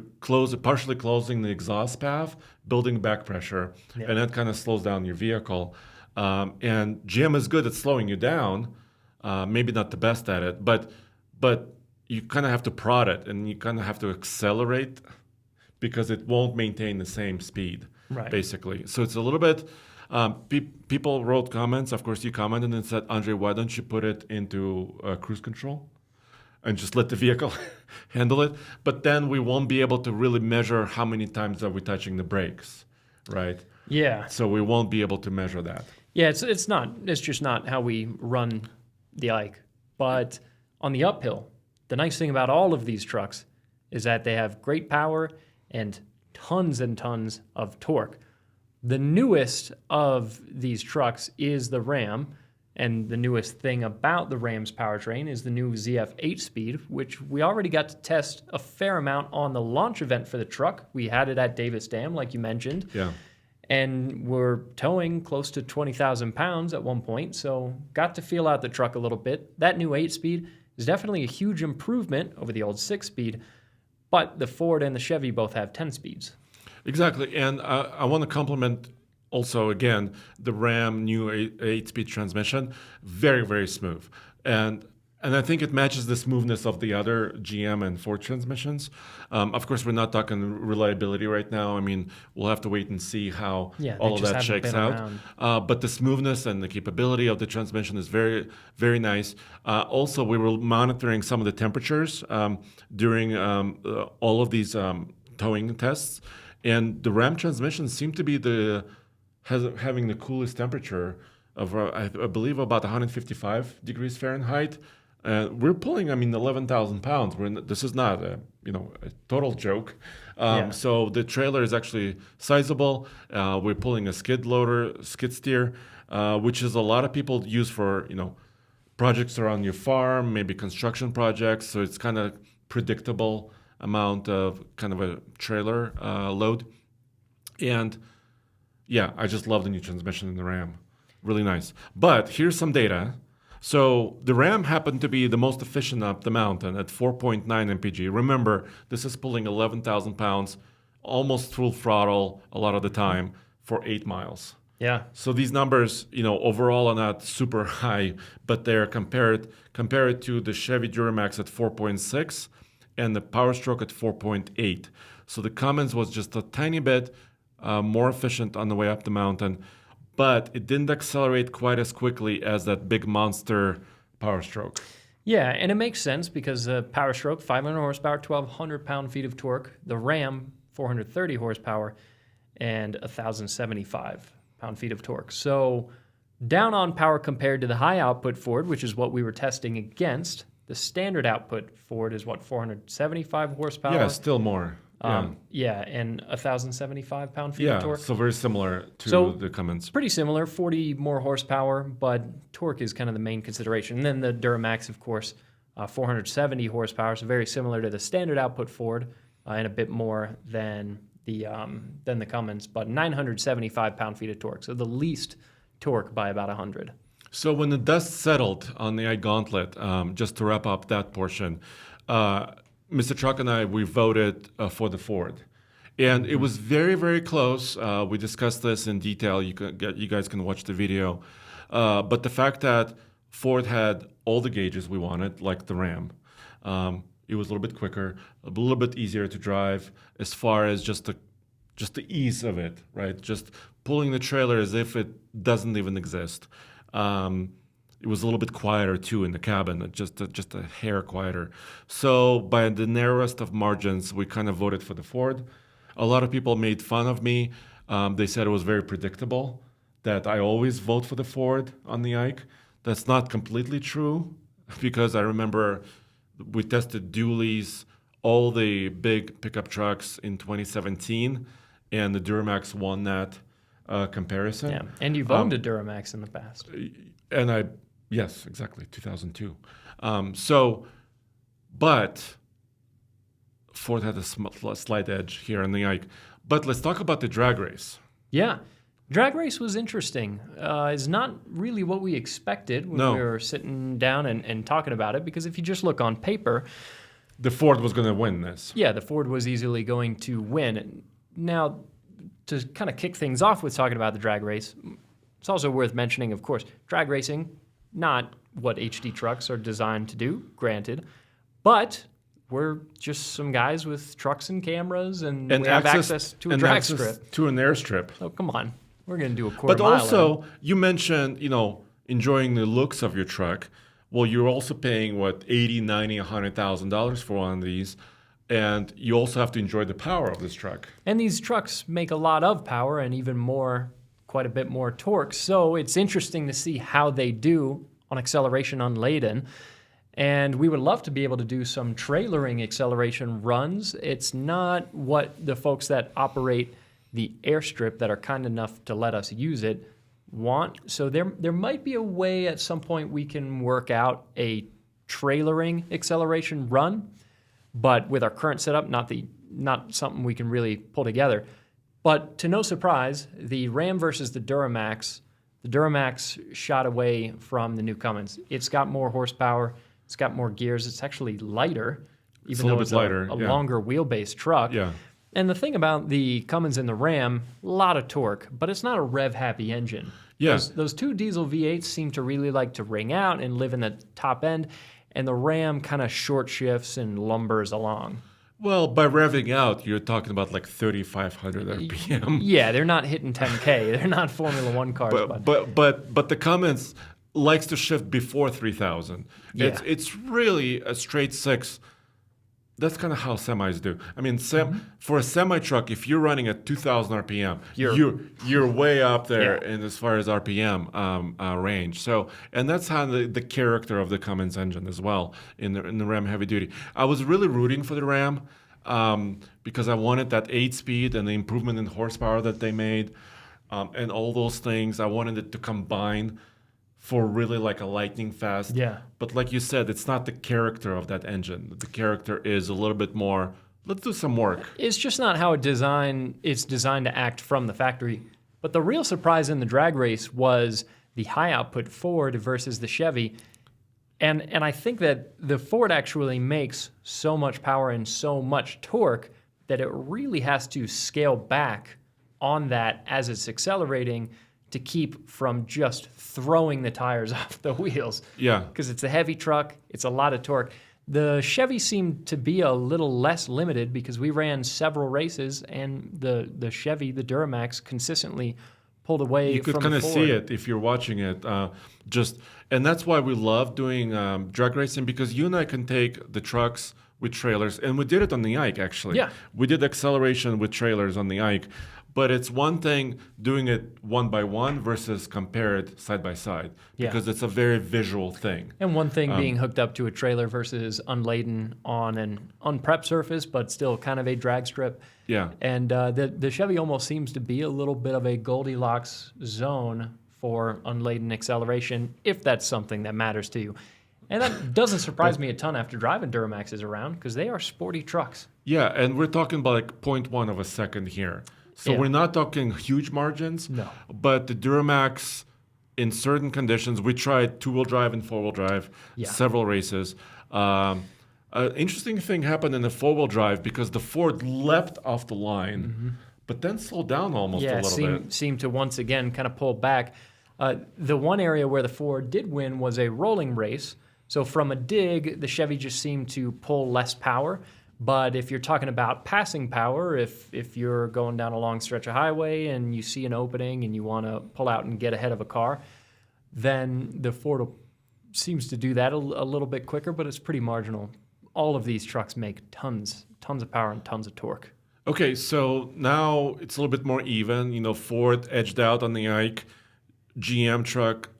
partially closing the exhaust path, building back pressure, and that kind of slows down your vehicle. And GM is good at slowing you down, maybe not the best at it, but you kind of have to prod it and you kind of have to accelerate because it won't maintain the same speed. Right. Basically. So it's a little bit, people wrote comments. Of course, you commented and said, Andre, why don't you put it into cruise control and just let the vehicle handle it? But then we won't be able to really measure how many times are we touching the brakes, right? Yeah. So we won't be able to measure that. Yeah, it's just not how we run the Ike. But on the uphill, the nice thing about all of these trucks is that they have great power and tons of torque. The newest of these trucks is the Ram, and the newest thing about the Ram's powertrain is the new ZF 8-speed, which we already got to test a fair amount on the launch event for the truck. We had it at Davis Dam, like you mentioned. Yeah. And we're towing close to 20,000 pounds at one point, so got to feel out the truck a little bit. That new 8-speed is definitely a huge improvement over the old 6-speed, but the Ford and the Chevy both have 10 speeds. Exactly. And I want to compliment also, again, the Ram new 8-speed transmission. Very, very smooth. And I think it matches the smoothness of the other GM and Ford transmissions. Of course, we're not talking reliability right now. I mean, we'll have to wait and see how all of that shakes out. But the smoothness and the capability of the transmission is very, very nice. Also, we were monitoring some of the temperatures during all of these towing tests. And the Ram transmission seemed to be having the coolest temperature of, I believe, about 155 degrees Fahrenheit. We're pulling, 11,000 pounds. This is not a total joke. So the trailer is actually sizable. We're pulling a skid steer, which is a lot of people use for, projects around your farm, maybe construction projects. So it's kind of predictable amount of kind of a trailer load. And yeah, I just love the new transmission in the Ram. Really nice. But here's some data. So the Ram happened to be the most efficient up the mountain at 4.9 mpg. Remember, this is pulling 11,000 pounds, almost full throttle a lot of the time for 8 miles. Yeah. So these numbers, overall are not super high, but they're compared to the Chevy Duramax at 4.6 and the Power Stroke at 4.8. So the Cummins was just a tiny bit more efficient on the way up the mountain, but it didn't accelerate quite as quickly as that big monster Power Stroke. Yeah, and it makes sense because the Power Stroke, 500 horsepower, 1,200 pound-feet of torque. The Ram, 430 horsepower and 1,075 pound-feet of torque. So down on power compared to the high-output Ford, which is what we were testing against. The standard output Ford is 475 horsepower? Yeah, still more. And 1,075 pound-feet of torque. So very similar to the Cummins. Pretty similar, 40 more horsepower, but torque is kind of the main consideration. And then the Duramax, of course, 470 horsepower, so very similar to the standard output Ford, and a bit more than the Cummins, but 975 pound-feet of torque, so the least torque by about 100. So when the dust settled on the iGauntlet, just to wrap up that portion, Mr. Truck and I, we voted for the Ford. And it was very, very close. We discussed this in detail. You guys can watch the video. But the fact that Ford had all the gauges we wanted, like the Ram, it was a little bit quicker, a little bit easier to drive as far as just the ease of it, right? Just pulling the trailer as if it doesn't even exist. It was a little bit quieter too in the cabin, just a hair quieter. So by the narrowest of margins, we kind of voted for the Ford. A lot of people made fun of me. They said it was very predictable that I always vote for the Ford on the Ike. That's not completely true, because I remember we tested dualies, all the big pickup trucks in 2017, and the Duramax won that comparison. Yeah, and you've owned a Duramax in the past. And yes, exactly, 2002. But Ford had a slight edge here on the Ike. But let's talk about the drag race. Yeah. Drag race was interesting. It's not really what we expected when we were sitting down and talking about it, because if you just look on paper, the Ford was going to win this. Yeah, the Ford was easily going to win. Now, to kind of kick things off with talking about the drag race, it's also worth mentioning, of course, drag racing, not what HD trucks are designed to do, granted, but we're just some guys with trucks and cameras, and we have access to a drag strip. To an airstrip. Oh, come on. We're going to do a quarter mile. But also, in. you mentioned, enjoying the looks of your truck. Well, you're also paying, what, $80,000, $90,000, $100,000 for one of these. And you also have to enjoy the power of this truck. And these trucks make a lot of power and even more, quite a bit more torque. So it's interesting to see how they do on acceleration unladen. And we would love to be able to do some trailering acceleration runs. It's not what the folks that operate the airstrip that are kind enough to let us use it want. So there might be a way at some point we can work out a trailering acceleration run, but with our current setup, not something we can really pull together. But to no surprise, the Ram versus the Duramax shot away from the new Cummins. It's got more horsepower, it's got more gears, it's actually lighter, even though it's a longer wheelbase truck. Yeah. And the thing about the Cummins and the Ram, a lot of torque, but it's not a rev-happy engine. Yeah. Those two diesel V8s seem to really like to ring out and live in the top end, and the Ram kind of short shifts and lumbers along. Well, by revving out, you're talking about like 3,500 RPM. Yeah, they're not hitting 10K. They're not Formula One cars. But the Cummins likes to shift before 3,000. Yeah. It's really a straight six. That's kind of how semis do. I mean, for a semi truck, if you're running at 2,000 RPM, you're way up there in as far as RPM range. So, and that's how the character of the Cummins engine as well in the Ram heavy duty. I was really rooting for the Ram because I wanted that 8-speed and the improvement in horsepower that they made and all those things. I wanted it to combine for really like a lightning fast. Yeah. But like you said, it's not the character of that engine. The character is a little bit more, let's do some work. It's just not how it's designed to act from the factory. But the real surprise in the drag race was the high output Ford versus the Chevy. And I think that the Ford actually makes so much power and so much torque that it really has to scale back on that as it's accelerating to keep from just throwing the tires off the wheels. Yeah. Because it's a heavy truck, it's a lot of torque. The Chevy seemed to be a little less limited because we ran several races and the Chevy, the Duramax, consistently pulled away from the Ford. You could kind of see it if you're watching it. And that's why we love doing drag racing, because you and I can take the trucks with trailers, and we did it on the Ike, actually. Yeah. We did acceleration with trailers on the Ike. But it's one thing doing it one by one versus compared side by side, because it's a very visual thing. And one thing being hooked up to a trailer versus unladen on an unprepped surface, but still kind of a drag strip. Yeah. And the Chevy almost seems to be a little bit of a Goldilocks zone for unladen acceleration, if that's something that matters to you. And that doesn't surprise me a ton after driving Duramaxes around because they are sporty trucks. Yeah, and we're talking about like 0.1 of a second here. So we're not talking huge margins. No. But the Duramax, in certain conditions, we tried two-wheel drive and four-wheel drive, several races. An interesting thing happened in the four-wheel drive because the Ford leapt off the line, but then slowed down almost a little bit. Seemed to once again kind of pull back. The one area where the Ford did win was a rolling race. So from a dig, the Chevy just seemed to pull less power. But if you're talking about passing power, if you're going down a long stretch of highway and you see an opening and you want to pull out and get ahead of a car, then the Ford seems to do that a little bit quicker, but it's pretty marginal. All of these trucks make tons of power and tons of torque. Okay, so now it's a little bit more even. You know, Ford edged out on the Ike. GM truck,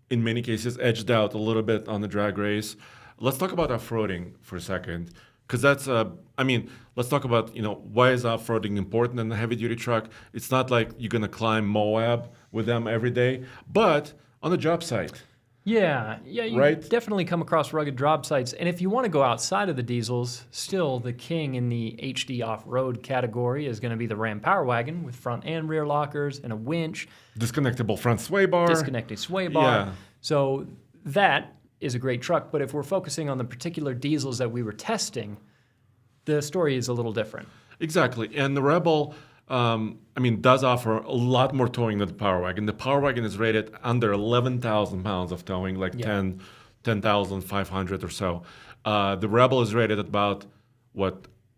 in many cases, edged out a little bit on the drag race. Let's talk about off-roading for a second. Because that's, let's talk about, why is off-roading important in a heavy-duty truck? It's not like you're going to climb Moab with them every day, but on the job site. Yeah, you definitely come across rugged job sites. And if you want to go outside of the diesels, still the king in the HD off-road category is going to be the Ram Power Wagon with front and rear lockers and a winch. Disconnectable front sway bar. Disconnected sway bar. Yeah. So that is a great truck. But if we're focusing on the particular diesels that we were testing, the story is a little different. Exactly. And the Rebel, does offer a lot more towing than the Power Wagon. The Power Wagon is rated under 11,000 pounds of towing, like 10,500 or so. The Rebel is rated at about,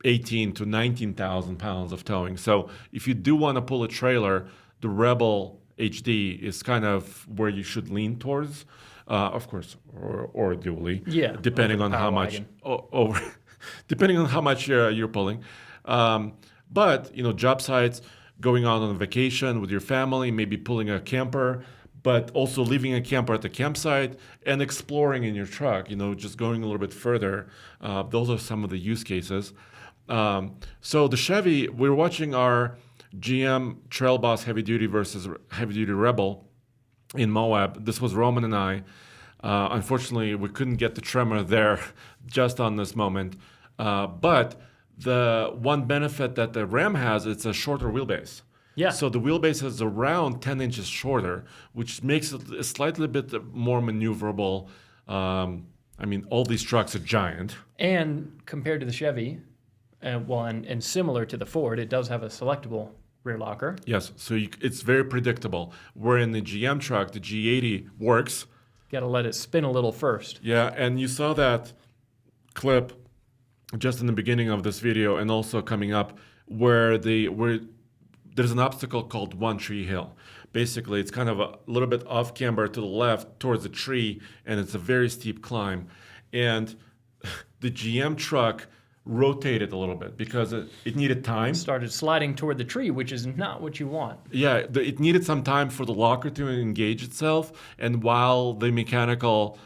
18 to 19,000 pounds of towing. So if you do want to pull a trailer, the Rebel HD is kind of where you should lean towards, of course, or dually, depending on how much depending on how much you're pulling. But job sites, going out on a vacation with your family, maybe pulling a camper, but also leaving a camper at the campsite and exploring in your truck. Just going a little bit further. Those are some of the use cases. So the Chevy, we're watching our GM Trail Boss Heavy Duty versus Heavy Duty Rebel in Moab. This was Roman and I. Unfortunately, we couldn't get the Tremor there just on this moment. But the one benefit that the Ram has, it's a shorter wheelbase. Yeah. So the wheelbase is around 10 inches shorter, which makes it a slightly bit more maneuverable. All these trucks are giant. And compared to the Chevy, and similar to the Ford, it does have a selectable rear locker. Yes, so it's very predictable. Where in the GM truck, the G80 works. Got to let it spin a little first. Yeah, and you saw that clip just in the beginning of this video and also coming up where there's an obstacle called One Tree Hill. Basically, it's kind of a little bit off camber to the left towards a tree, and it's a very steep climb. And the GM truck rotated a little bit because it needed time. Started sliding toward the tree, which is not what you want. Yeah, it needed some time for the locker to engage itself. And while the mechanical,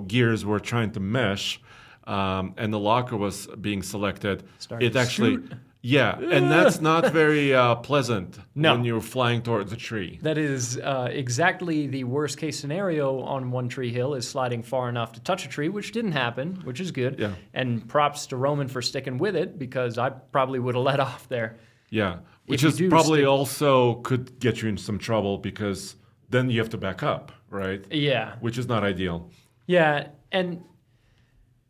gears were trying to mesh, and the locker was being selected, it actually, and that's not very pleasant when you're flying towards a tree. That is exactly the worst case scenario on One Tree Hill, is sliding far enough to touch a tree, which didn't happen, which is good. Yeah. And props to Roman for sticking with it, because I probably would have let off there. Yeah, which is probably also could get you in some trouble because then you have to back up, right? Yeah. Which is not ideal. Yeah, and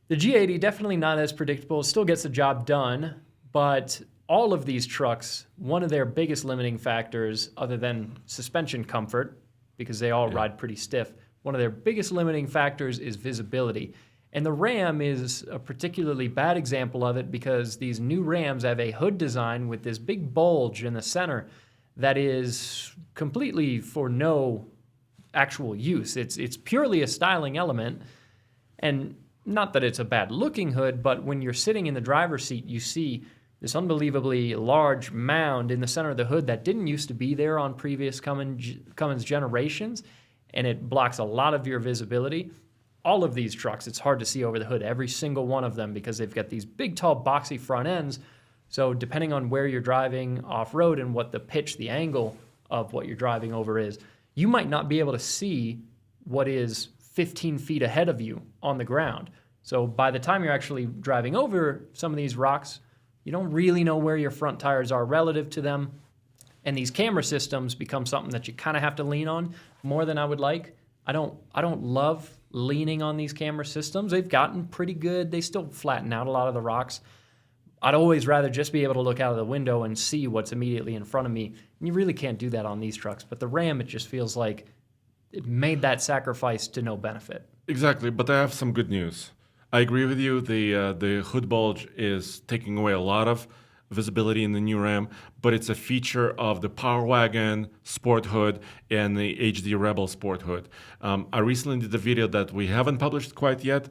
the G80, definitely not as predictable. It still gets the job done, but all of these trucks, one of their biggest limiting factors, other than suspension comfort, because they all ride pretty stiff, one of their biggest limiting factors is visibility. And the Ram is a particularly bad example of it because these new Rams have a hood design with this big bulge in the center that is completely for no actual use. It's purely a styling element. And not that it's a bad looking hood, but when you're sitting in the driver's seat, you see this unbelievably large mound in the center of the hood that didn't used to be there on previous Cummins generations, and it blocks a lot of your visibility. All of these trucks, it's hard to see over the hood, every single one of them, because they've got these big, tall, boxy front ends. So depending on where you're driving off-road and what the pitch, the angle of what you're driving over is, you might not be able to see what is 15 feet ahead of you on the ground. So by the time you're actually driving over some of these rocks, you don't really know where your front tires are relative to them. And these camera systems become something that you kind of have to lean on more than I would like. I don't love leaning on these camera systems. They've gotten pretty good. They still flatten out a lot of the rocks. I'd always rather just be able to look out of the window and see what's immediately in front of me. And you really can't do that on these trucks. But the Ram, it just feels like it made that sacrifice to no benefit. Exactly, but I have some good news. I agree with you. The hood bulge is taking away a lot of visibility in the new Ram, but it's a feature of the Power Wagon Sport Hood and the HD Rebel Sport Hood. I recently did a video that we haven't published quite yet,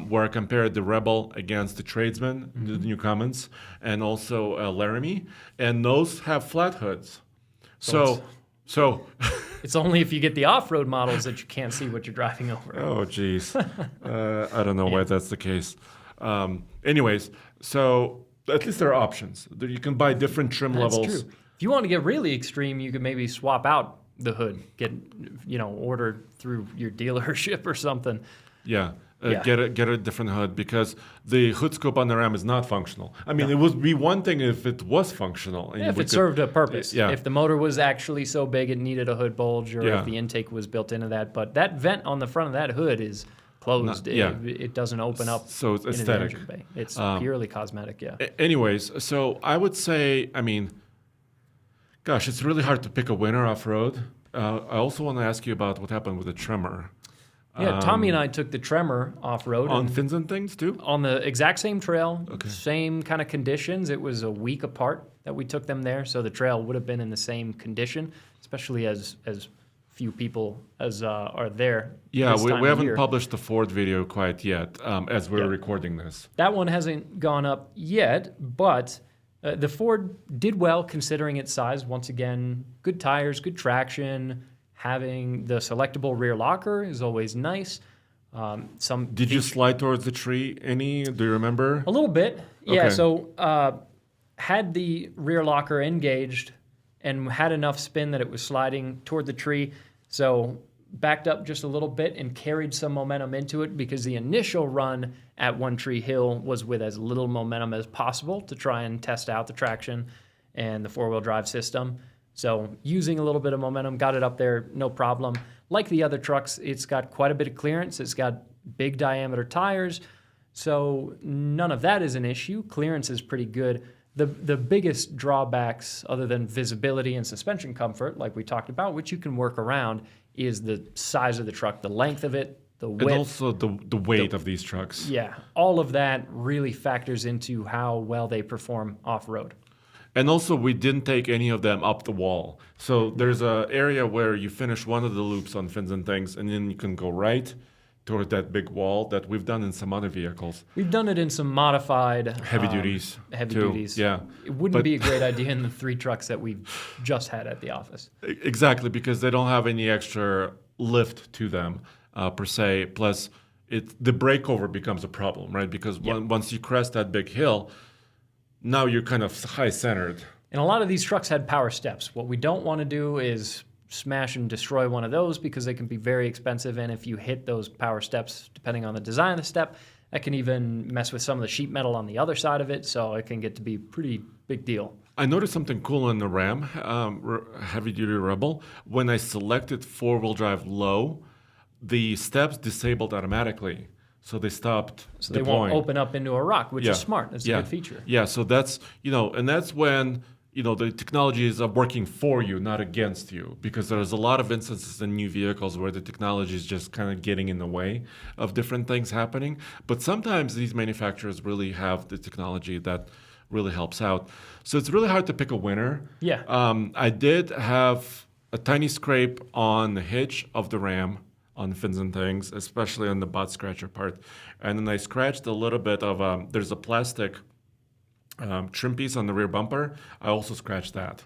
where I compared the Rebel against the Tradesman, the new Cummins, and also Laramie, and those have flat hoods. So it's only if you get the off-road models that you can't see what you're driving over. Oh, geez. I don't know why that's the case. Anyways, so at least there are options. You can buy different trim levels. That's true. If you want to get really extreme, you could maybe swap out the hood, order through your dealership or something. Yeah. Get a different hood, because the hood scope on the Ram is not functional. I mean, it would be one thing if it was functional. And if it served a purpose. Yeah. If the motor was actually so big it needed a hood bulge, or if the intake was built into that. But that vent on the front of that hood is closed. It doesn't open up. So it's aesthetic. Engine bay. It's purely cosmetic, yeah. Anyways, so I would say, gosh, it's really hard to pick a winner off-road. I also want to ask you about what happened with the Tremor. Yeah, Tommy and I took the Tremor off-road. On fins and things, too? On the exact same trail, same kind of conditions. It was a week apart that we took them there, so the trail would have been in the same condition, especially as few people as are there. Yeah, we haven't published the Ford video quite yet as we're recording this. That one hasn't gone up yet, but the Ford did well considering its size. Once again, good tires, good traction. Having the selectable rear locker is always nice. Did you slide towards the tree any? Do you remember? A little bit. Yeah, so had the rear locker engaged and had enough spin that it was sliding toward the tree. So backed up just a little bit and carried some momentum into it, because the initial run at One Tree Hill was with as little momentum as possible to try and test out the traction and the four-wheel drive system. So using a little bit of momentum, got it up there, no problem. Like the other trucks, it's got quite a bit of clearance. It's got big diameter tires, so none of that is an issue. Clearance is pretty good. The biggest drawbacks, other than visibility and suspension comfort, like we talked about, which you can work around, is the size of the truck, the length of it, the width. And also the weight of these trucks. Yeah, all of that really factors into how well they perform off-road. And also, we didn't take any of them up the wall. So there's an area where you finish one of the loops on fins and things, and then you can go right toward that big wall that we've done in some other vehicles. We've done it in some modified heavy duties. Heavy duties. Yeah. It wouldn't be a great idea in the 3 trucks that we've just had at the office. Exactly, because they don't have any extra lift to them per se. Plus, the breakover becomes a problem, right? Because once you crest that big hill, now you're kind of high-centered. And a lot of these trucks had power steps. What we don't want to do is smash and destroy one of those, because they can be very expensive. And if you hit those power steps, depending on the design of the step, that can even mess with some of the sheet metal on the other side of it. So it can get to be a pretty big deal. I noticed something cool in the Ram, heavy-duty Rebel. When I selected four-wheel drive low, the steps disabled automatically. So they stopped So deploying. They won't open up into a rock, which is smart. That's a good feature. Yeah, so that's, and that's when, the technology is working for you, not against you, because there's a lot of instances in new vehicles where the technology is just kind of getting in the way of different things happening. But sometimes these manufacturers really have the technology that really helps out. So it's really hard to pick a winner. Yeah. I did have a tiny scrape on the hitch of the Ram, on fins and things, especially on the butt scratcher part. And then I scratched a little bit of, there's a plastic trim piece on the rear bumper. I also scratched that.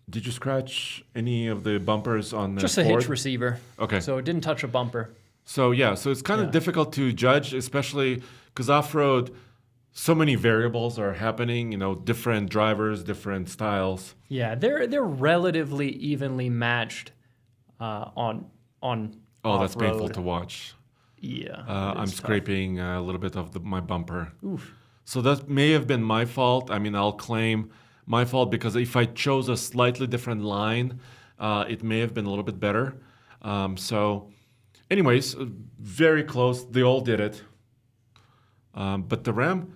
Did you scratch any of the bumpers on the Just Ford? a hitch receiver. Okay. So it didn't touch a bumper. So it's kind of difficult to judge, especially because off-road, so many variables are happening, different drivers, different styles. Yeah, they're relatively evenly matched on Oh, that's off-road. painful to watch. Yeah, I'm tough. scraping a little bit of my bumper. Oof. So that may have been my fault. I mean, I'll claim my fault because if I chose a slightly different line, it may have been a little bit better. So, anyways, very close. They all did it. But the Ram,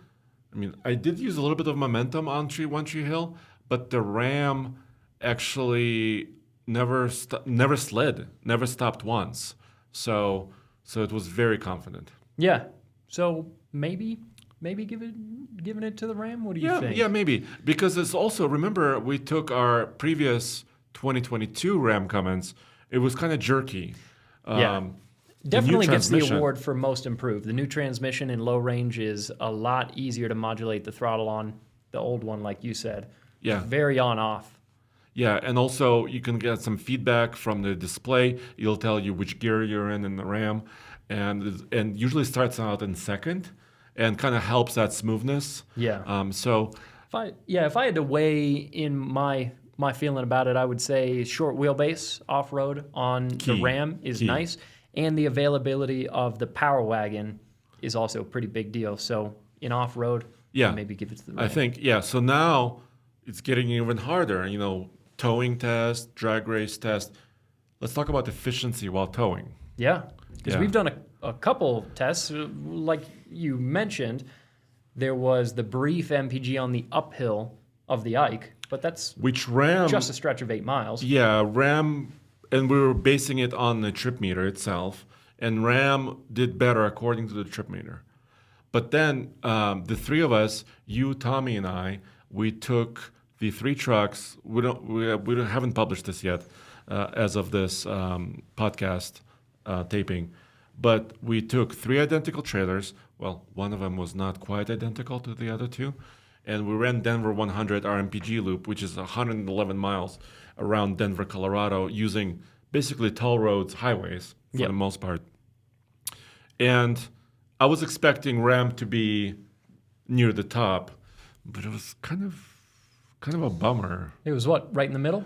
I mean, I did use a little bit of momentum on One Tree Hill, but the Ram actually never slid, never stopped once. So it was very confident. Yeah. So maybe giving it to the Ram. What do you think? Yeah, maybe because it's also remember we took our previous 2022 Ram Cummins. It was kind of jerky. Yeah. Definitely gets the award for most improved. The new transmission in low range is a lot easier to modulate the throttle on. The old one, like you said, Yeah, very on-off. Yeah, and also you can get some feedback from the display. It'll tell you which gear you're in the Ram, and usually starts out in second, and kind of helps that smoothness. Yeah. So if I had to weigh in my feeling about it, I would say short wheelbase off-road on the Ram is nice. And the availability of the Power Wagon is also a pretty big deal. So in off-road, maybe give it to the Ram. I think, so now it's getting even harder. You know, towing test, drag race test. Let's talk about efficiency while towing. Yeah, because we've done a couple tests. Like you mentioned, there was the brief MPG on the uphill of the Ike, but that's just a stretch of 8 miles. Yeah, Ram... And we were basing it on the trip meter itself. And Ram did better according to the trip meter. But then the three of us, you, Tommy, and I, we took the 3 trucks. We haven't published this yet as of this podcast taping. But we took 3 identical trailers. Well, one of them was not quite identical to the other 2. And we ran Denver 100 RMPG loop, which is 111 miles around Denver, Colorado, using basically toll roads, highways for the most part. And I was expecting Ram to be near the top, but it was kind of a bummer. It was what, right in the middle?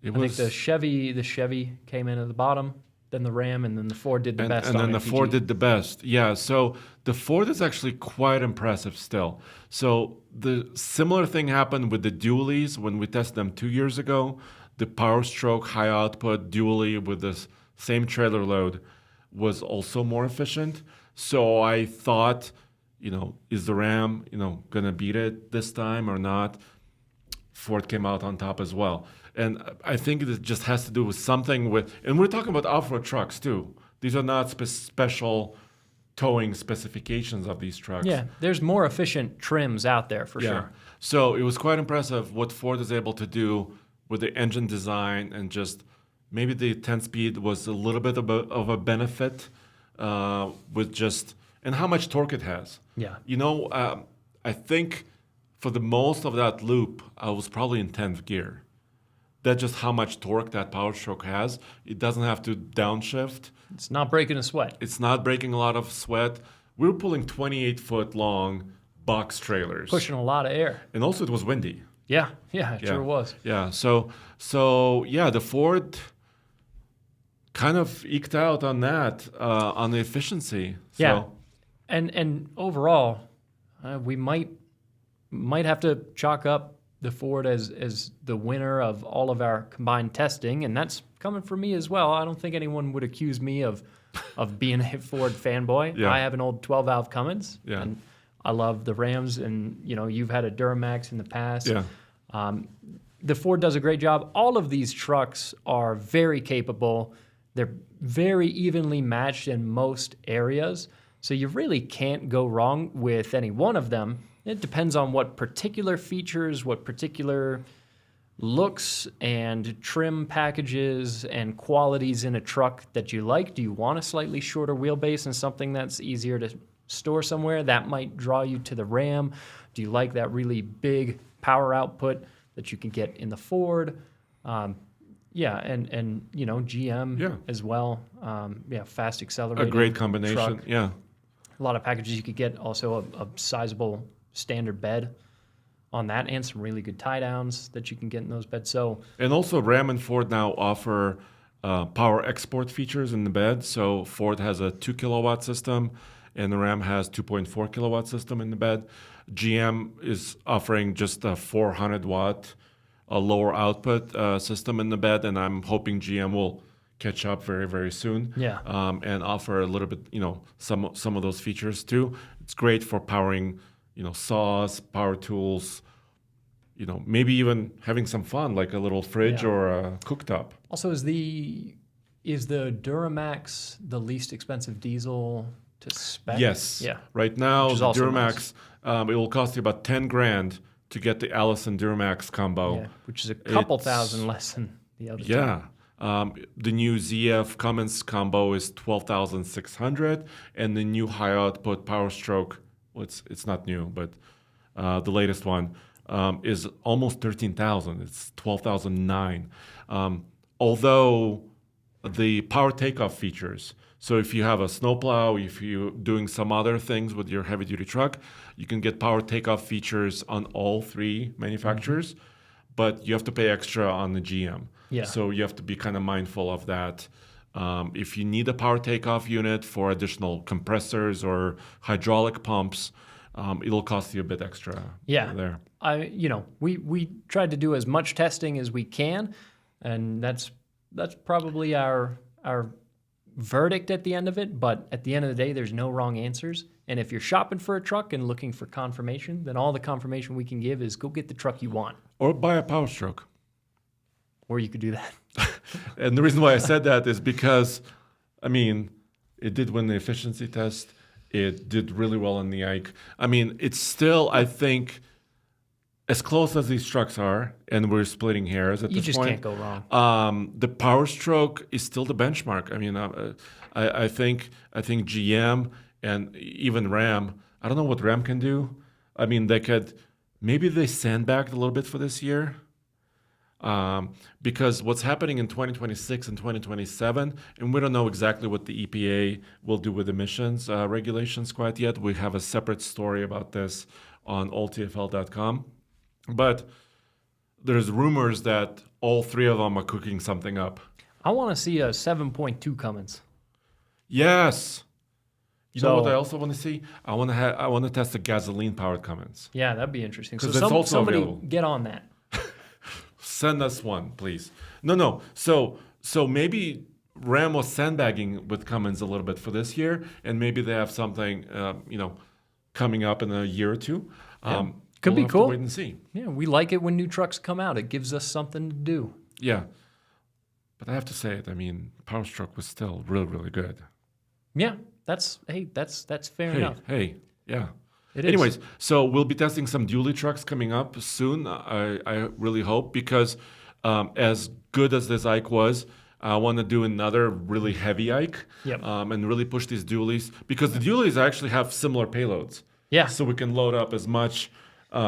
I think the Chevy came in at the bottom, then the Ram, and then the Ford did the best. And then the MPG. Ford did the best. Yeah, so the Ford is actually quite impressive still. So the similar thing happened with the dualies when we tested them 2 years ago. The Power Stroke high output dually with the same trailer load was also more efficient. So I thought, is the Ram, going to beat it this time or not? Ford came out on top as well. And I think it just has to do with something and we're talking about off-road trucks too. These are not special towing specifications of these trucks. Yeah, there's more efficient trims out there for sure. So it was quite impressive what Ford is able to do with the engine design, and just maybe the 10-speed was a little bit of a benefit with just, and how much torque it has. Yeah. I think for the most of that loop, I was probably in 10th gear. That's just how much torque that Power Stroke has. It doesn't have to downshift. It's not breaking a sweat. It's not breaking a lot of sweat. We were pulling 28-foot long box trailers. Pushing a lot of air. And also it was windy. Yeah, it sure was. Yeah, so the Ford kind of eked out on that, on the efficiency. So. Yeah, and overall, we might have to chalk up the Ford as the winner of all of our combined testing, and that's coming from me as well. I don't think anyone would accuse me of being a Ford fanboy. Yeah. I have an old 12-valve Cummins, Yeah. and I love the Rams, and you've had a Duramax in the past. Yeah. The Ford does a great job. All of these trucks are very capable. They're very evenly matched in most areas, so you really can't go wrong with any one of them. It depends on what particular features, what particular looks and trim packages and qualities in a truck that you like. Do you want a slightly shorter wheelbase and something that's easier to store somewhere? That might draw you to the Ram. Do you like that really big power output that you can get in the Ford? And GM as well. Fast accelerating. A great combination. Truck. Yeah. A lot of packages you could get. Also a sizable standard bed on that, and some really good tie downs that you can get in those beds. So, and also Ram and Ford now offer power export features in the bed. So Ford has a 2 kilowatt system, and the Ram has 2.4 kilowatt system in the bed. GM is offering just a 400 watt, a lower output system in the bed, and I'm hoping GM will catch up very, very soon. Yeah. And offer a little bit, some of those features too. It's great for powering, saws, power tools, maybe even having some fun, like a little fridge or a cooktop. Also, is the Duramax the least expensive diesel to spec? Yes. Yeah. Right now, the Duramax, it will cost you about $10,000 to get the Allison Duramax combo. Yeah, which is a couple thousand less than the other two. Yeah. The new ZF Cummins combo is $12,600, and the new high output Power Stroke, well, it's not new, but the latest one is almost $13,000. It's $12,009. Although the power takeoff features. So if you have a snowplow, if you're doing some other things with your heavy duty truck, you can get power takeoff features on all three manufacturers, but you have to pay extra on the GM. Yeah. So you have to be kind of mindful of that. If you need a power takeoff unit for additional compressors or hydraulic pumps, it'll cost you a bit extra. Yeah. There. We tried to do as much testing as we can, and that's probably our verdict at the end of it. But at the end of the day, there's no wrong answers. And if you're shopping for a truck and looking for confirmation, then all the confirmation we can give is go get the truck you want. Or buy a Power Stroke. Or you could do that. And the reason why I said that is because, it did win the efficiency test. It did really well in the Ike. It's still, I think, as close as these trucks are, and we're splitting hairs at this point. You just can't go wrong. The Power Stroke is still the benchmark. I think GM and even Ram, I don't know what Ram can do. Maybe they sandbagged a little bit for this year. Because what's happening in 2026 and 2027, and we don't know exactly what the EPA will do with emissions regulations quite yet. We have a separate story about this on alltfl.com. But there's rumors that all three of them are cooking something up. I want to see a 7.2 Cummins. Yes. You know what I also want to see? I want to test a gasoline-powered Cummins. Yeah, that'd be interesting. So it's also somebody available. get on that. Send us one, please. No. So maybe Ram was sandbagging with Cummins a little bit for this year, and maybe they have something, coming up in a year or two. Could be have cool. To wait and see. Yeah, we like it when new trucks come out. It gives us something to do. Yeah, but I have to say it. Power Stroke was still really, really good. Yeah, that's fair enough. Yeah. Anyways, so we'll be testing some dually trucks coming up soon. I really hope, because as good as this Ike was, I want to do another really heavy Ike. Yep. And really push these dualies, because the dualies actually have similar payloads. Yeah. So we can load up as much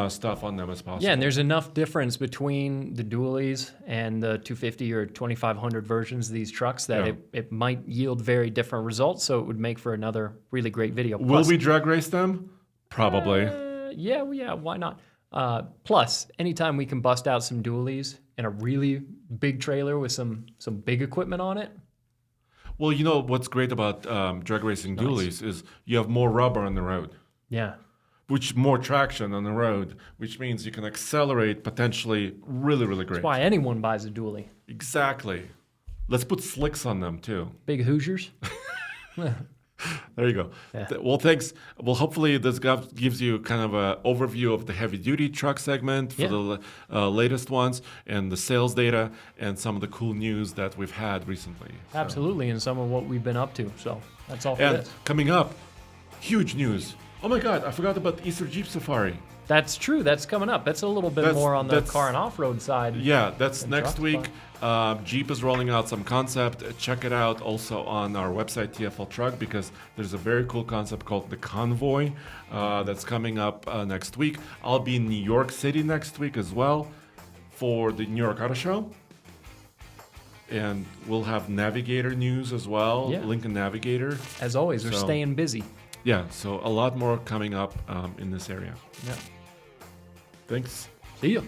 stuff on them as possible. Yeah, and there's enough difference between the dualies and the 250 or 2500 versions of these trucks that it might yield very different results. So it would make for another really great video. Will we drag race them? Probably. Yeah, why not? Plus, anytime we can bust out some dualies and a really big trailer with some big equipment on it. Well, what's great about drag racing dualies is you have more rubber on the road. Yeah. Which more traction on the road, which means you can accelerate potentially really, really great. That's why anyone buys a dually. Exactly. Let's put slicks on them too. Big Hoosiers. There you go. Yeah. Well, thanks. Well, hopefully this gives you kind of an overview of the heavy-duty truck segment for the latest ones, and the sales data, and some of the cool news that we've had recently. Absolutely, and some of what we've been up to. So that's all for and this. Coming up, huge news. Oh my God, I forgot about Easter Jeep Safari. That's true. That's coming up. That's a little bit more on the car and off-road side. Yeah, that's next week. Jeep is rolling out some concept. Check it out also on our website, TFL Truck, because there's a very cool concept called the Convoy that's coming up next week. I'll be in New York City next week as well for the New York Auto Show. And we'll have Navigator news as well, Lincoln Navigator. As always, we're staying busy. Yeah, so a lot more coming up in this area. Yeah. Thanks. See you.